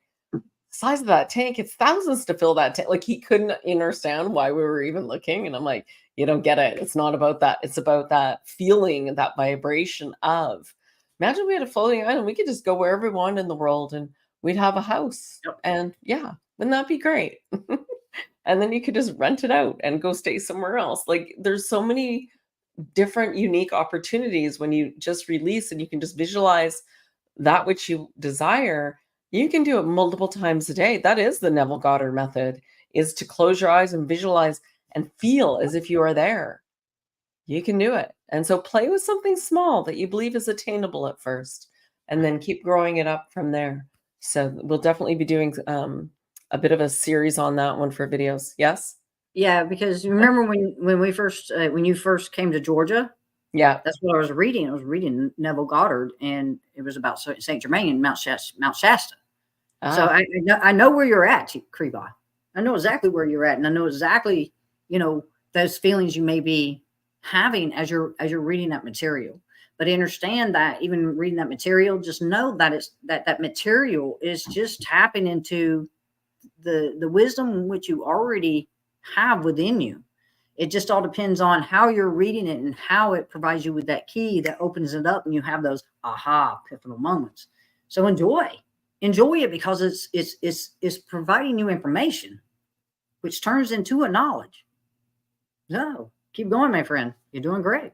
size of that tank, it's thousands to fill that tank. Like, he couldn't understand why we were even looking. And I'm like, you don't get it. It's not about that. It's about that feeling, that vibration of, imagine we had a floating island. We could just go wherever we want in the world and we'd have a house. Yep. And yeah, wouldn't that be great? And then you could just rent it out and go stay somewhere else. Like, there's so many different unique opportunities when you just release and you can just visualize that which you desire. You can do it multiple times a day. That is the Neville Goddard method, is to close your eyes and visualize and feel as if you are there. You can do it. And so play with something small that you believe is attainable at first, and then keep growing it up from there. So we'll definitely be doing a bit of a series on that one for videos. Yes? Yeah, because remember when we first when you first came to Georgia? Yeah. That's what I was reading. I was reading Neville Goddard, and it was about St. Germain and Mount Shasta. So I know where you're at, Kreba. I know exactly where you're at, and I know exactly, those feelings you may be having as you're reading that material. But understand that even reading that material, just know that that material is just tapping into the wisdom which you already have within you. It just all depends on how you're reading it and how it provides you with that key that opens it up, and you have those aha epiphanal moments. So enjoy it, because it's providing you information, which turns into a knowledge. So keep going, my friend. You're doing great.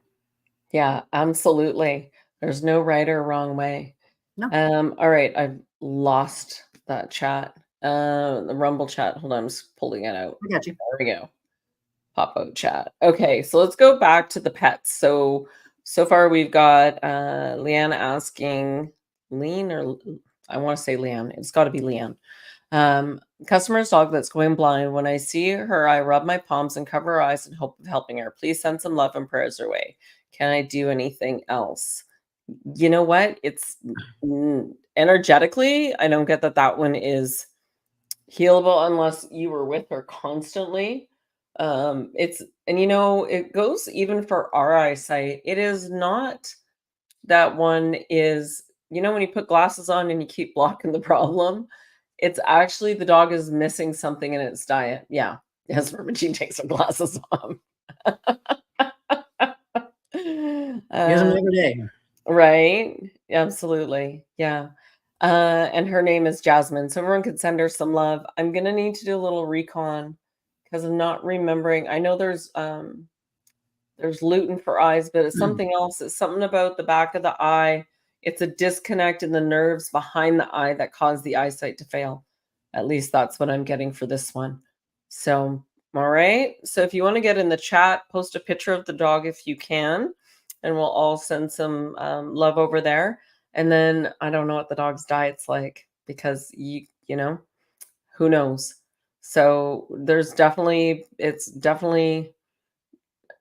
Yeah, absolutely. There's no right or wrong way. No. All right. I've lost that chat. The Rumble chat. Hold on, I'm just pulling it out. I got you. There we go. Pop out chat. Okay, so let's go back to the pets. So far we've got Leanne asking, Lean, or I want to say Leanne. It's got to be Leanne. Customer's dog that's going blind. When I see her, I rub my palms and cover her eyes in hope of helping her. Please send some love and prayers her way. Can I do anything else? You know what? It's energetically, I don't get that one is healable unless you were with her constantly. It goes even for our eyesight. It is not that one is, when you put glasses on and you keep blocking the problem, it's actually the dog is missing something in its diet. Yeah. As Vermagene takes her glasses off. Use them every day. Right. Absolutely. Yeah. And her name is Jasmine. So everyone could send her some love. I'm gonna need to do a little recon because I'm not remembering. I know there's lutein for eyes, but it's something else. It's something about the back of the eye. It's a disconnect in the nerves behind the eye that cause the eyesight to fail. At least that's what I'm getting for this one. So, all right. So if you want to get in the chat, post a picture of the dog if you can, and we'll all send some love over there. And then I don't know what the dog's diet's like because you know, who knows. So it's definitely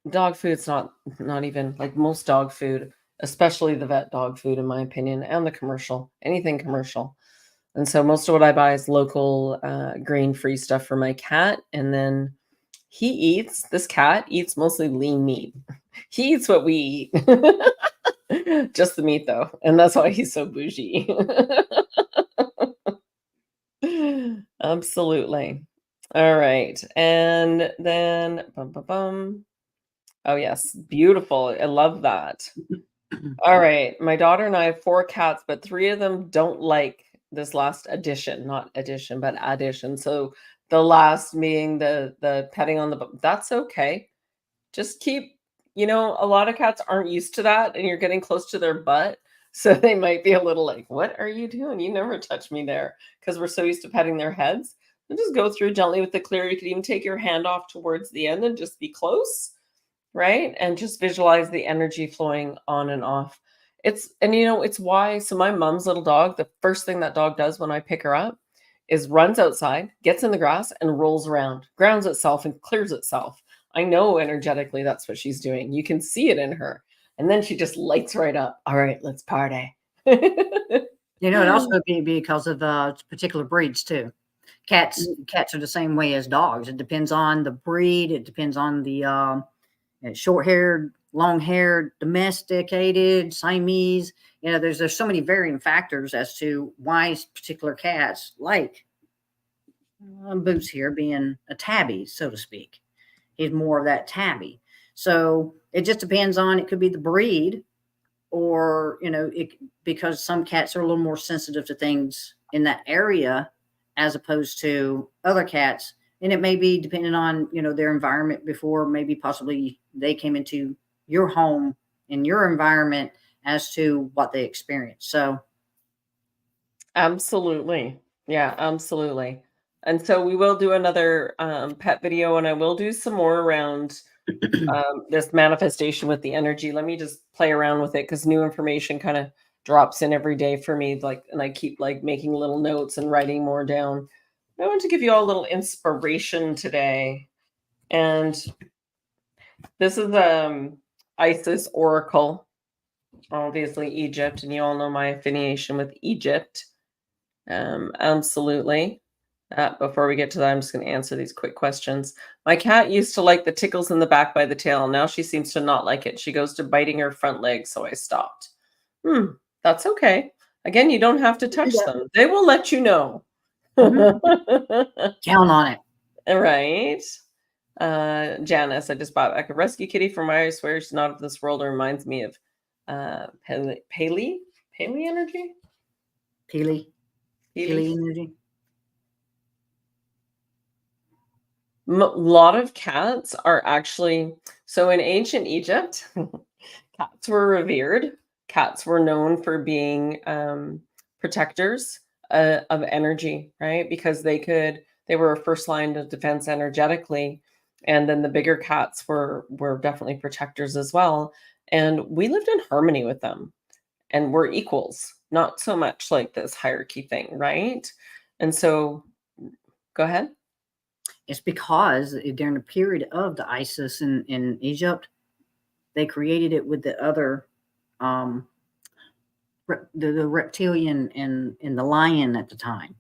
dog food's not even like most dog food, especially the vet dog food, in my opinion, and the commercial, anything commercial. And so most of what I buy is local, grain-free stuff for my cat. And then this cat eats mostly lean meat. He eats what we eat. Just the meat though. And that's why he's so bougie. Absolutely. All right. And then bum, bum, bum. Oh, yes. Beautiful. I love that. All right. My daughter and I have 4 cats, but 3 of them don't like this last addition, not addition, but addition. So the last being the petting on the butt. That's okay. Just keep, a lot of cats aren't used to that and you're getting close to their butt. So they might be a little like, what are you doing? You never touch me there because we're so used to petting their heads. And just go through gently with the clear. You could even take your hand off towards the end and just be close. Right? And just visualize the energy flowing on and off. It's why, so my mom's little dog, the first thing that dog does when I pick her up is runs outside, gets in the grass and rolls around, grounds itself and clears itself. I know energetically that's what she's doing. You can see it in her. And then she just lights right up. All right, let's party. It also be because of particular breeds too. Cats are the same way as dogs. It depends on the breed. It depends on the short-haired, long-haired, domesticated, Siamese. There's so many varying factors as to why particular cats like Boots here being a tabby, so to speak. He's more of that tabby. So it just depends on, it could be the breed or, because some cats are a little more sensitive to things in that area as opposed to other cats. And it may be depending on, their environment before, maybe possibly they came into your home in your environment as to what they experienced. So. Absolutely. Yeah, absolutely. And so we will do another pet video and I will do some more around this manifestation with the energy. Let me just play around with it because new information kind of drops in every day for me. And I keep making little notes and writing more down. I want to give you all a little inspiration today. And this is Isis Oracle, obviously Egypt, and you all know my affiliation with Egypt. Absolutely. Before we get to that, I'm just going to answer these quick questions. My cat used to like the tickles in the back by the tail. Now she seems to not like it. She goes to biting her front leg, so I stopped. That's okay. Again, you don't have to touch them. They will let you know. Count on it. Right. Janice, I just bought back a rescue kitty from I swear she's not of this world. It reminds me of Paley energy. Paley energy. A lot of cats are actually, so in ancient Egypt, cats were revered. Cats were known for being protectors of energy, right? Because they were a first line of defense energetically. And then the bigger cats were definitely protectors as well. And we lived in harmony with them and we're equals, not so much like this hierarchy thing, right? And so, go ahead. It's because during the period of the Isis in Egypt, they created it with the other, the reptilian and the lion at the time.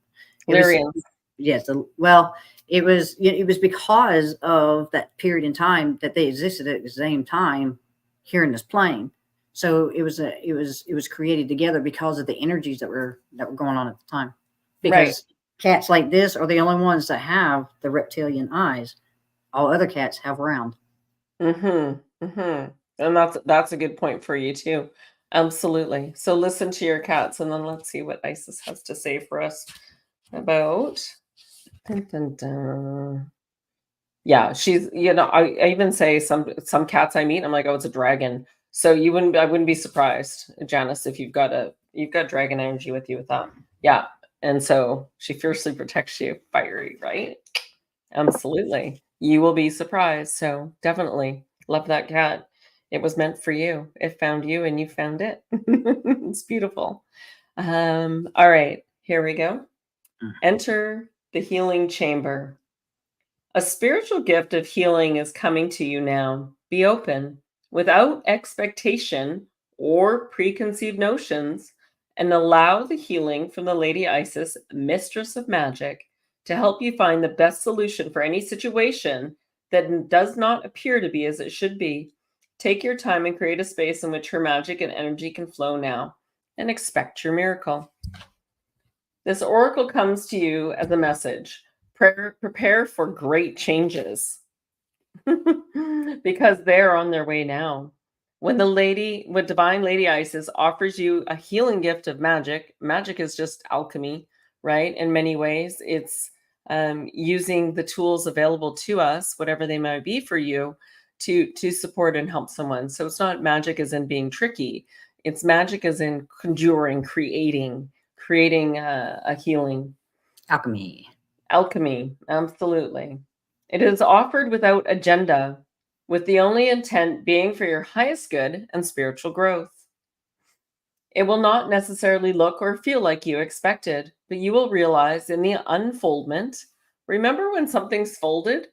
Yes. It was because of that period in time that they existed at the same time here in this plane. So it was created together because of the energies that were going on at the time. Because cats like this are the only ones that have the reptilian eyes. All other cats have round. And that's a good point for you too. Absolutely. So listen to your cats, and then let's see what Isis has to say for us about. Dun, dun, dun. Yeah, she's, I even say some cats I meet, I'm like, oh, it's a dragon. So I wouldn't be surprised, Janice, if you've got dragon energy with you with that. Yeah. And so she fiercely protects you, fiery, right? Absolutely. You will be surprised. So definitely love that cat. It was meant for you. It found you and you found it. It's beautiful. All right, here we go. Enter the healing chamber. A spiritual gift of healing is coming to you now. Be open without expectation or preconceived notions and allow the healing from the Lady Isis, Mistress of Magic, to help you find the best solution for any situation that does not appear to be as it should be. Take your time and create a space in which her magic and energy can flow now, and expect your miracle. This oracle comes to you as a message. Prepare for great changes because they're on their way now. When Divine Lady Isis offers you a healing gift of magic, magic is just alchemy, right? In many ways, it's using the tools available to us, whatever they might be for you, to support and help someone. So it's not magic as in being tricky. It's magic as in conjuring, creating a healing. Alchemy, absolutely. It is offered without agenda, with the only intent being for your highest good and spiritual growth. It will not necessarily look or feel like you expected, but you will realize in the unfoldment. Remember when something's folded?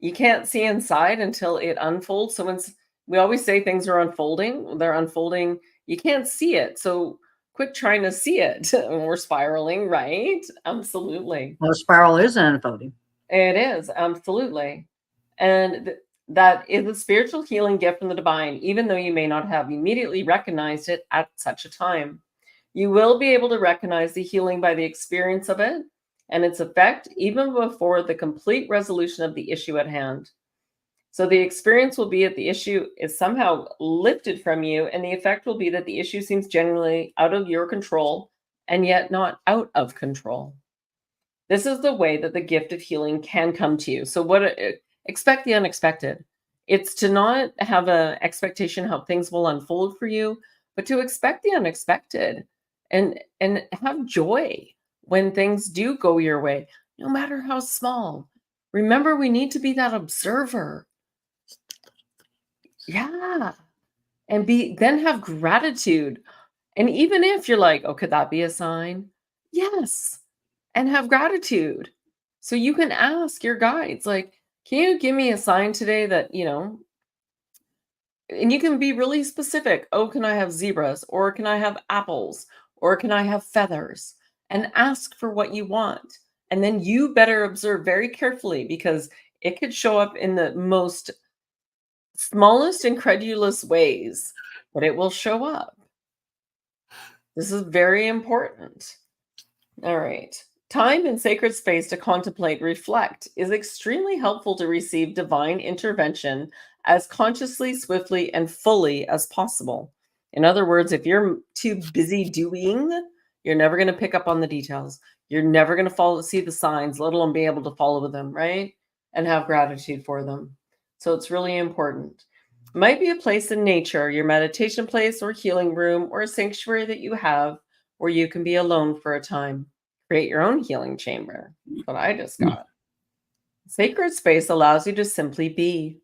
You can't see inside until it unfolds. So we always say things are unfolding, they're unfolding. You can't see it. So quit trying to see it. We're spiraling, right? Absolutely. Well, the spiral is unfolding. It is, absolutely. And that is a spiritual healing gift from the divine, even though you may not have immediately recognized it at such a time. You will be able to recognize the healing by the experience of it and its effect even before the complete resolution of the issue at hand. So the experience will be that the issue is somehow lifted from you, and the effect will be that the issue seems genuinely out of your control and yet not out of control. This is the way that the gift of healing can come to you. So expect the unexpected. It's to not have an expectation how things will unfold for you, but to expect the unexpected and have joy when things do go your way, no matter how small. Remember, we need to be that observer. Yeah. And then have gratitude. And even if you're like, oh, could that be a sign? Yes. And have gratitude. So you can ask your guides, like, can you give me a sign today that, and you can be really specific. Oh, can I have zebras? Or can I have apples? Or can I have feathers? And ask for what you want. And then you better observe very carefully, because it could show up in the most smallest incredulous ways, but it will show up. This is very important. All right. Time and sacred space to contemplate, reflect is extremely helpful to receive divine intervention as consciously, swiftly, and fully as possible. In other words, if you're too busy doing, you're never going to pick up on the details. You're never going to see the signs, let alone be able to follow them, right? And have gratitude for them. So it's really important. It might be a place in nature, your meditation place or healing room or a sanctuary that you have where you can be alone for a time. Create your own healing chamber. That's what I just got. Sacred space allows you to simply be,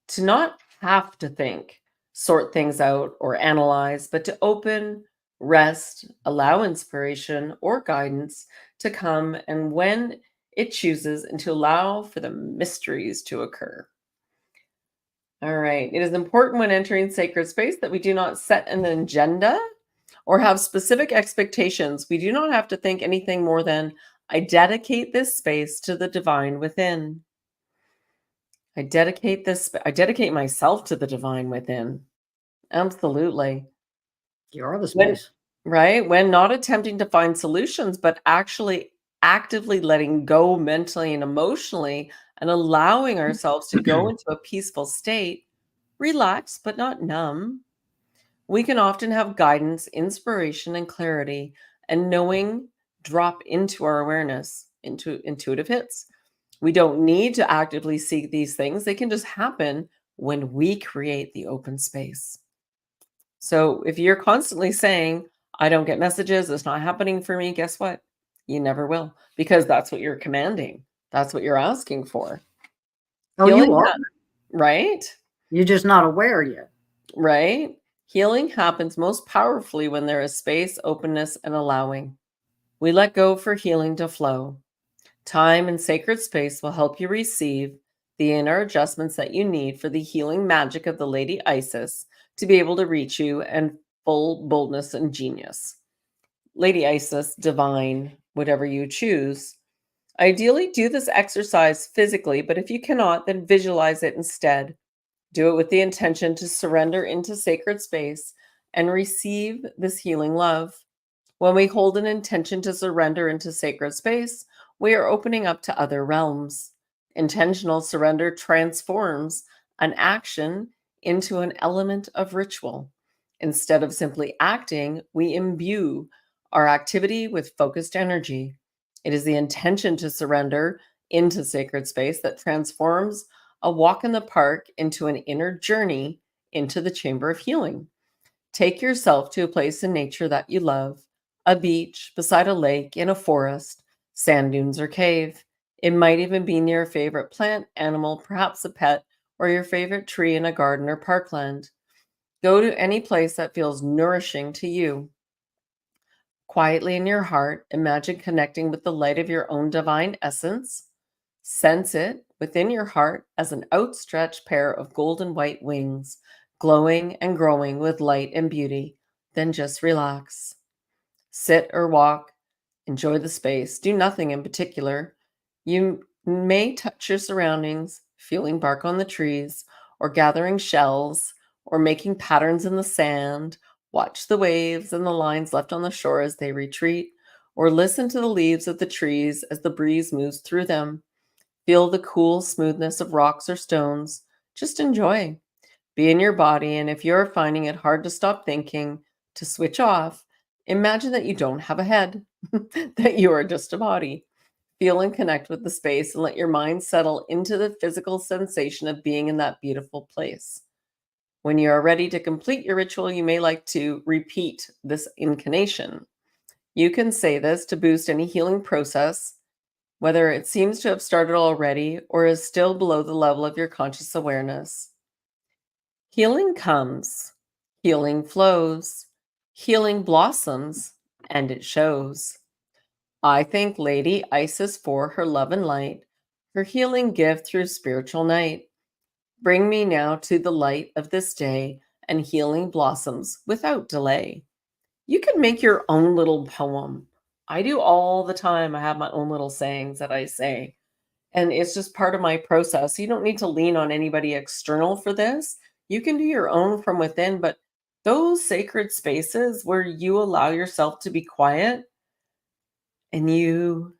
to not have to think, sort things out, or analyze, but to open, rest, allow inspiration or guidance to come, and when it chooses, and to allow for the mysteries to occur. All right. It is important when entering sacred space that we do not set an agenda or have specific expectations. We do not have to think anything more than, I dedicate this space to the divine within. I dedicate myself to the divine within. Absolutely. You are the space. Right? When not attempting to find solutions, but actually actively letting go mentally and emotionally and allowing ourselves to go into a peaceful state, relax, but not numb. we can often have guidance, inspiration, and clarity, and knowing drop into our awareness, into intuitive hits. We don't need to actively seek these things, they can just happen when we create the open space. So if you're constantly saying, I don't get messages, it's not happening for me, guess what? You never will, because that's what you're commanding. That's what you're asking for. Oh, Healing, you are. right? You're just not aware yet. Right? Healing happens most powerfully when there is space, openness, and allowing. We let go for healing to flow. Time and sacred space will help you receive the inner adjustments that you need for the healing magic of the Lady Isis to be able to reach you and full boldness and genius. Lady Isis, divine, whatever you choose. Ideally, do this exercise physically, but if you cannot, then visualize it instead. Do it with the intention to surrender into sacred space and receive this healing love. When we hold an intention to surrender into sacred space, we are opening up to other realms. Intentional surrender transforms an action into an element of ritual. Instead of simply acting, we imbue our activity with focused energy. It is the intention to surrender into sacred space that transforms a walk in the park into an inner journey into the chamber of healing. Take yourself to a place in nature that you love, a beach, beside a lake, in a forest, sand dunes, or cave. It might even be near a favorite plant, animal, perhaps a pet, or your favorite tree in a garden or parkland. Go to any place that feels nourishing to you. Quietly in your heart, imagine connecting with the light of your own divine essence. Sense it within your heart as an outstretched pair of golden white wings, glowing and growing with light and beauty. Then just relax. Sit or walk, enjoy the space, do nothing in particular. You may touch your surroundings, feeling bark on the trees, or gathering shells, or making patterns in the sand. Watch the waves and the lines left on the shore as they retreat, or listen to the leaves of the trees as the breeze moves through them. Feel the cool smoothness of rocks or stones. Just enjoy. Be in your body, and if you're finding it hard to stop thinking, to switch off, imagine that you don't have a head, that you are just a body. Feel and connect with the space and let your mind settle into the physical sensation of being in that beautiful place. When you are ready to complete your ritual, you may like to repeat this incantation. You can say this to boost any healing process, whether it seems to have started already or is still below the level of your conscious awareness. Healing comes, healing flows, healing blossoms, and it shows. I thank Lady Isis for her love and light, her healing gift through spiritual night. Bring me now to the light of this day and healing blossoms without delay. You can make your own little poem. I do all the time. I have my own little sayings that I say, and it's just part of my process. You don't need to lean on anybody external for this. You can do your own from within, but those sacred spaces where you allow yourself to be quiet and you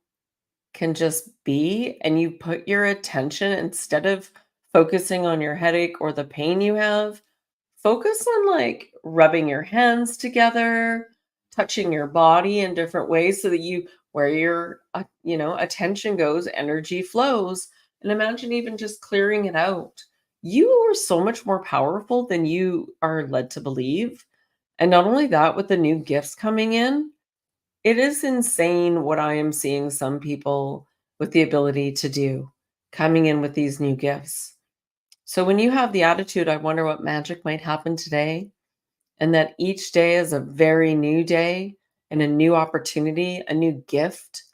can just be and you put your attention instead of focusing on your headache or the pain you have, focus on like rubbing your hands together, touching your body in different ways so that you where your attention goes, energy flows. And imagine even just clearing it out. You are so much more powerful than you are led to believe. And not only that, with the new gifts coming in, it is insane what I am seeing some people with the ability to do coming in with these new gifts. So when you have the attitude, I wonder what magic might happen today, and that each day is a very new day and a new opportunity, a new gift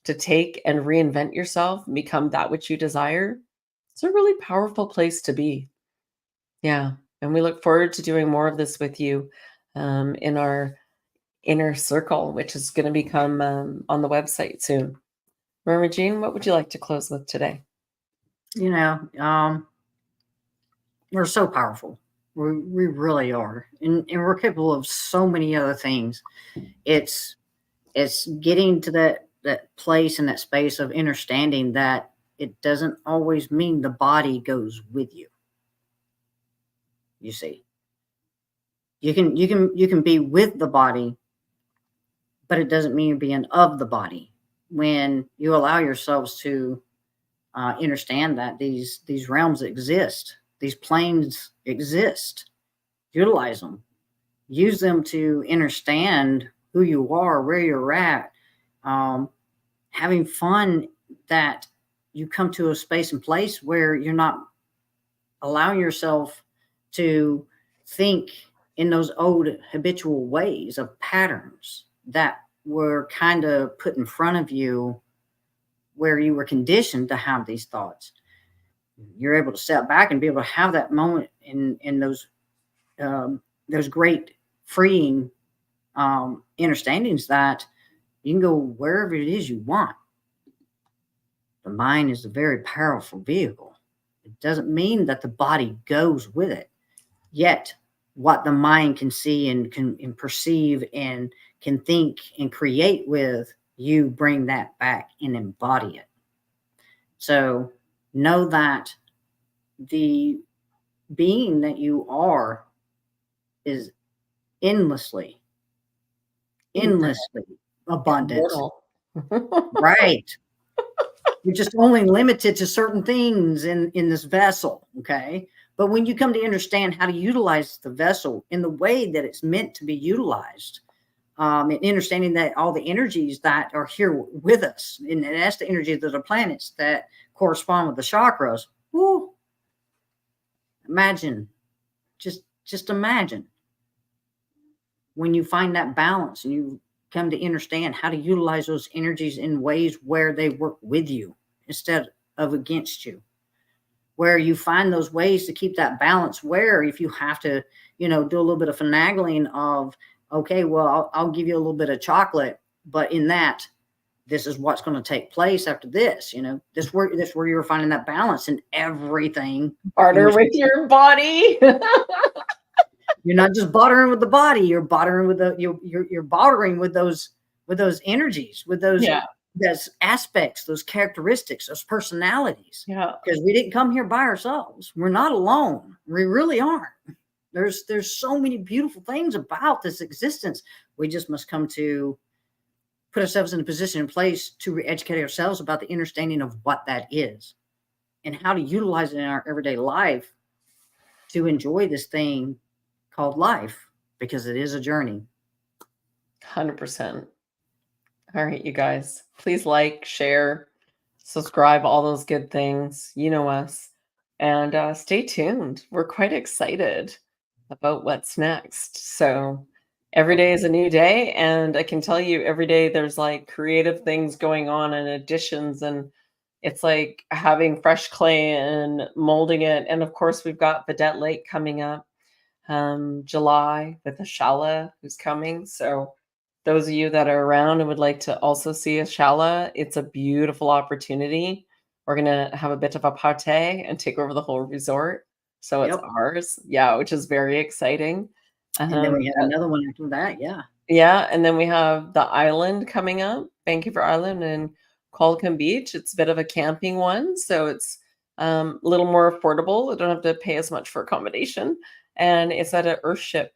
to take and reinvent yourself and become that which you desire. It's a really powerful place to be. Yeah. And we look forward to doing more of this with you in our inner circle, which is going to become on the website soon. Mama Jean, what would you like to close with today? You know, we're so powerful. We really are. And we're capable of so many other things. It's getting to that place and that space of understanding that it doesn't always mean the body goes with you. You see, You can be with the body, but it doesn't mean you're being of the body. When you allow yourselves to understand that these realms exist, these planes exist, utilize them, use them to understand who you are, where you're at, having fun, that you come to a space and place where you're not allowing yourself to think in those old habitual ways of patterns that were kind of put in front of you, where you were conditioned to have these thoughts. You're able to step back and be able to have that moment in those great freeing understandings that you can go wherever it is you want. The mind is a very powerful vehicle. It doesn't mean that the body goes with it. Yet, what the mind can see and can perceive and can think and create with, you bring that back and embody it. So know that the being that you are is endlessly abundant. Right. You're just only limited to certain things in this vessel. Okay. But when you come to understand how to utilize the vessel in the way that it's meant to be utilized, and understanding that all the energies that are here with us, and that's the energies of the planets that correspond with the chakras. Woo, imagine, just imagine when you find that balance and you come to understand how to utilize those energies in ways where they work with you instead of against you, where you find those ways to keep that balance, where if you have to, do a little bit of finagling of, okay, well, I'll give you a little bit of chocolate, but in that, this is what's going to take place after this, this where you're finding that balance in everything. Barter with your body. You're not just bartering with the body, you're bartering with you're bartering with those energies, with those aspects, those characteristics, those personalities. Yeah. Because we didn't come here by ourselves. We're not alone. We really aren't. There's so many beautiful things about this existence. We just must come to put ourselves in a position and place to re-educate ourselves about the understanding of what that is and how to utilize it in our everyday life to enjoy this thing called life, because it is a journey. 100%. All right, you guys, please like, share, subscribe, all those good things. You know us. And stay tuned. We're quite excited about what's next. So every day is a new day. And I can tell you every day there's like creative things going on and additions. And it's like having fresh clay and molding it. And of course, we've got Vedette Lake coming up. July with Ashala who's coming. So those of you that are around and would like to also see Ashala, it's a beautiful opportunity. We're going to have a bit of a party and take over the whole resort. So it's ours. Yeah, which is very exciting. And then we have another one after that. Yeah. Yeah. And then we have the island coming up, Vancouver Island and Qualicum Beach. It's a bit of a camping one. So it's a little more affordable. You don't have to pay as much for accommodation. And it's at an Earthship.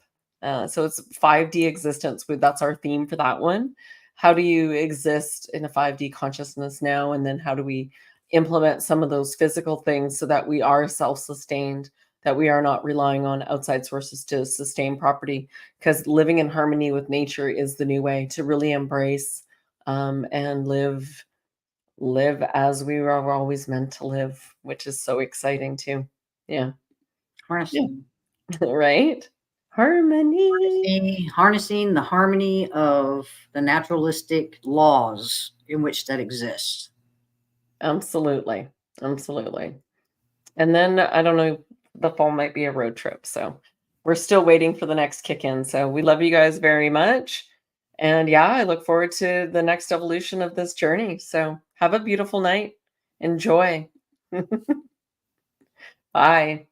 So it's 5D existence. That's our theme for that one. How do you exist in a 5D consciousness now? And then how do we implement some of those physical things so that we are self-sustained, that we are not relying on outside sources to sustain property? Because living in harmony with nature is the new way to really embrace and live as we were always meant to live, which is so exciting too. Yeah. Harnessing. Right? Harnessing the harmony of the naturalistic laws in which that exists. Absolutely. Absolutely. And then I don't know, the fall might be a road trip. So we're still waiting for the next kick in. So we love you guys very much. And yeah, I look forward to the next evolution of this journey. So have a beautiful night. Enjoy. Bye.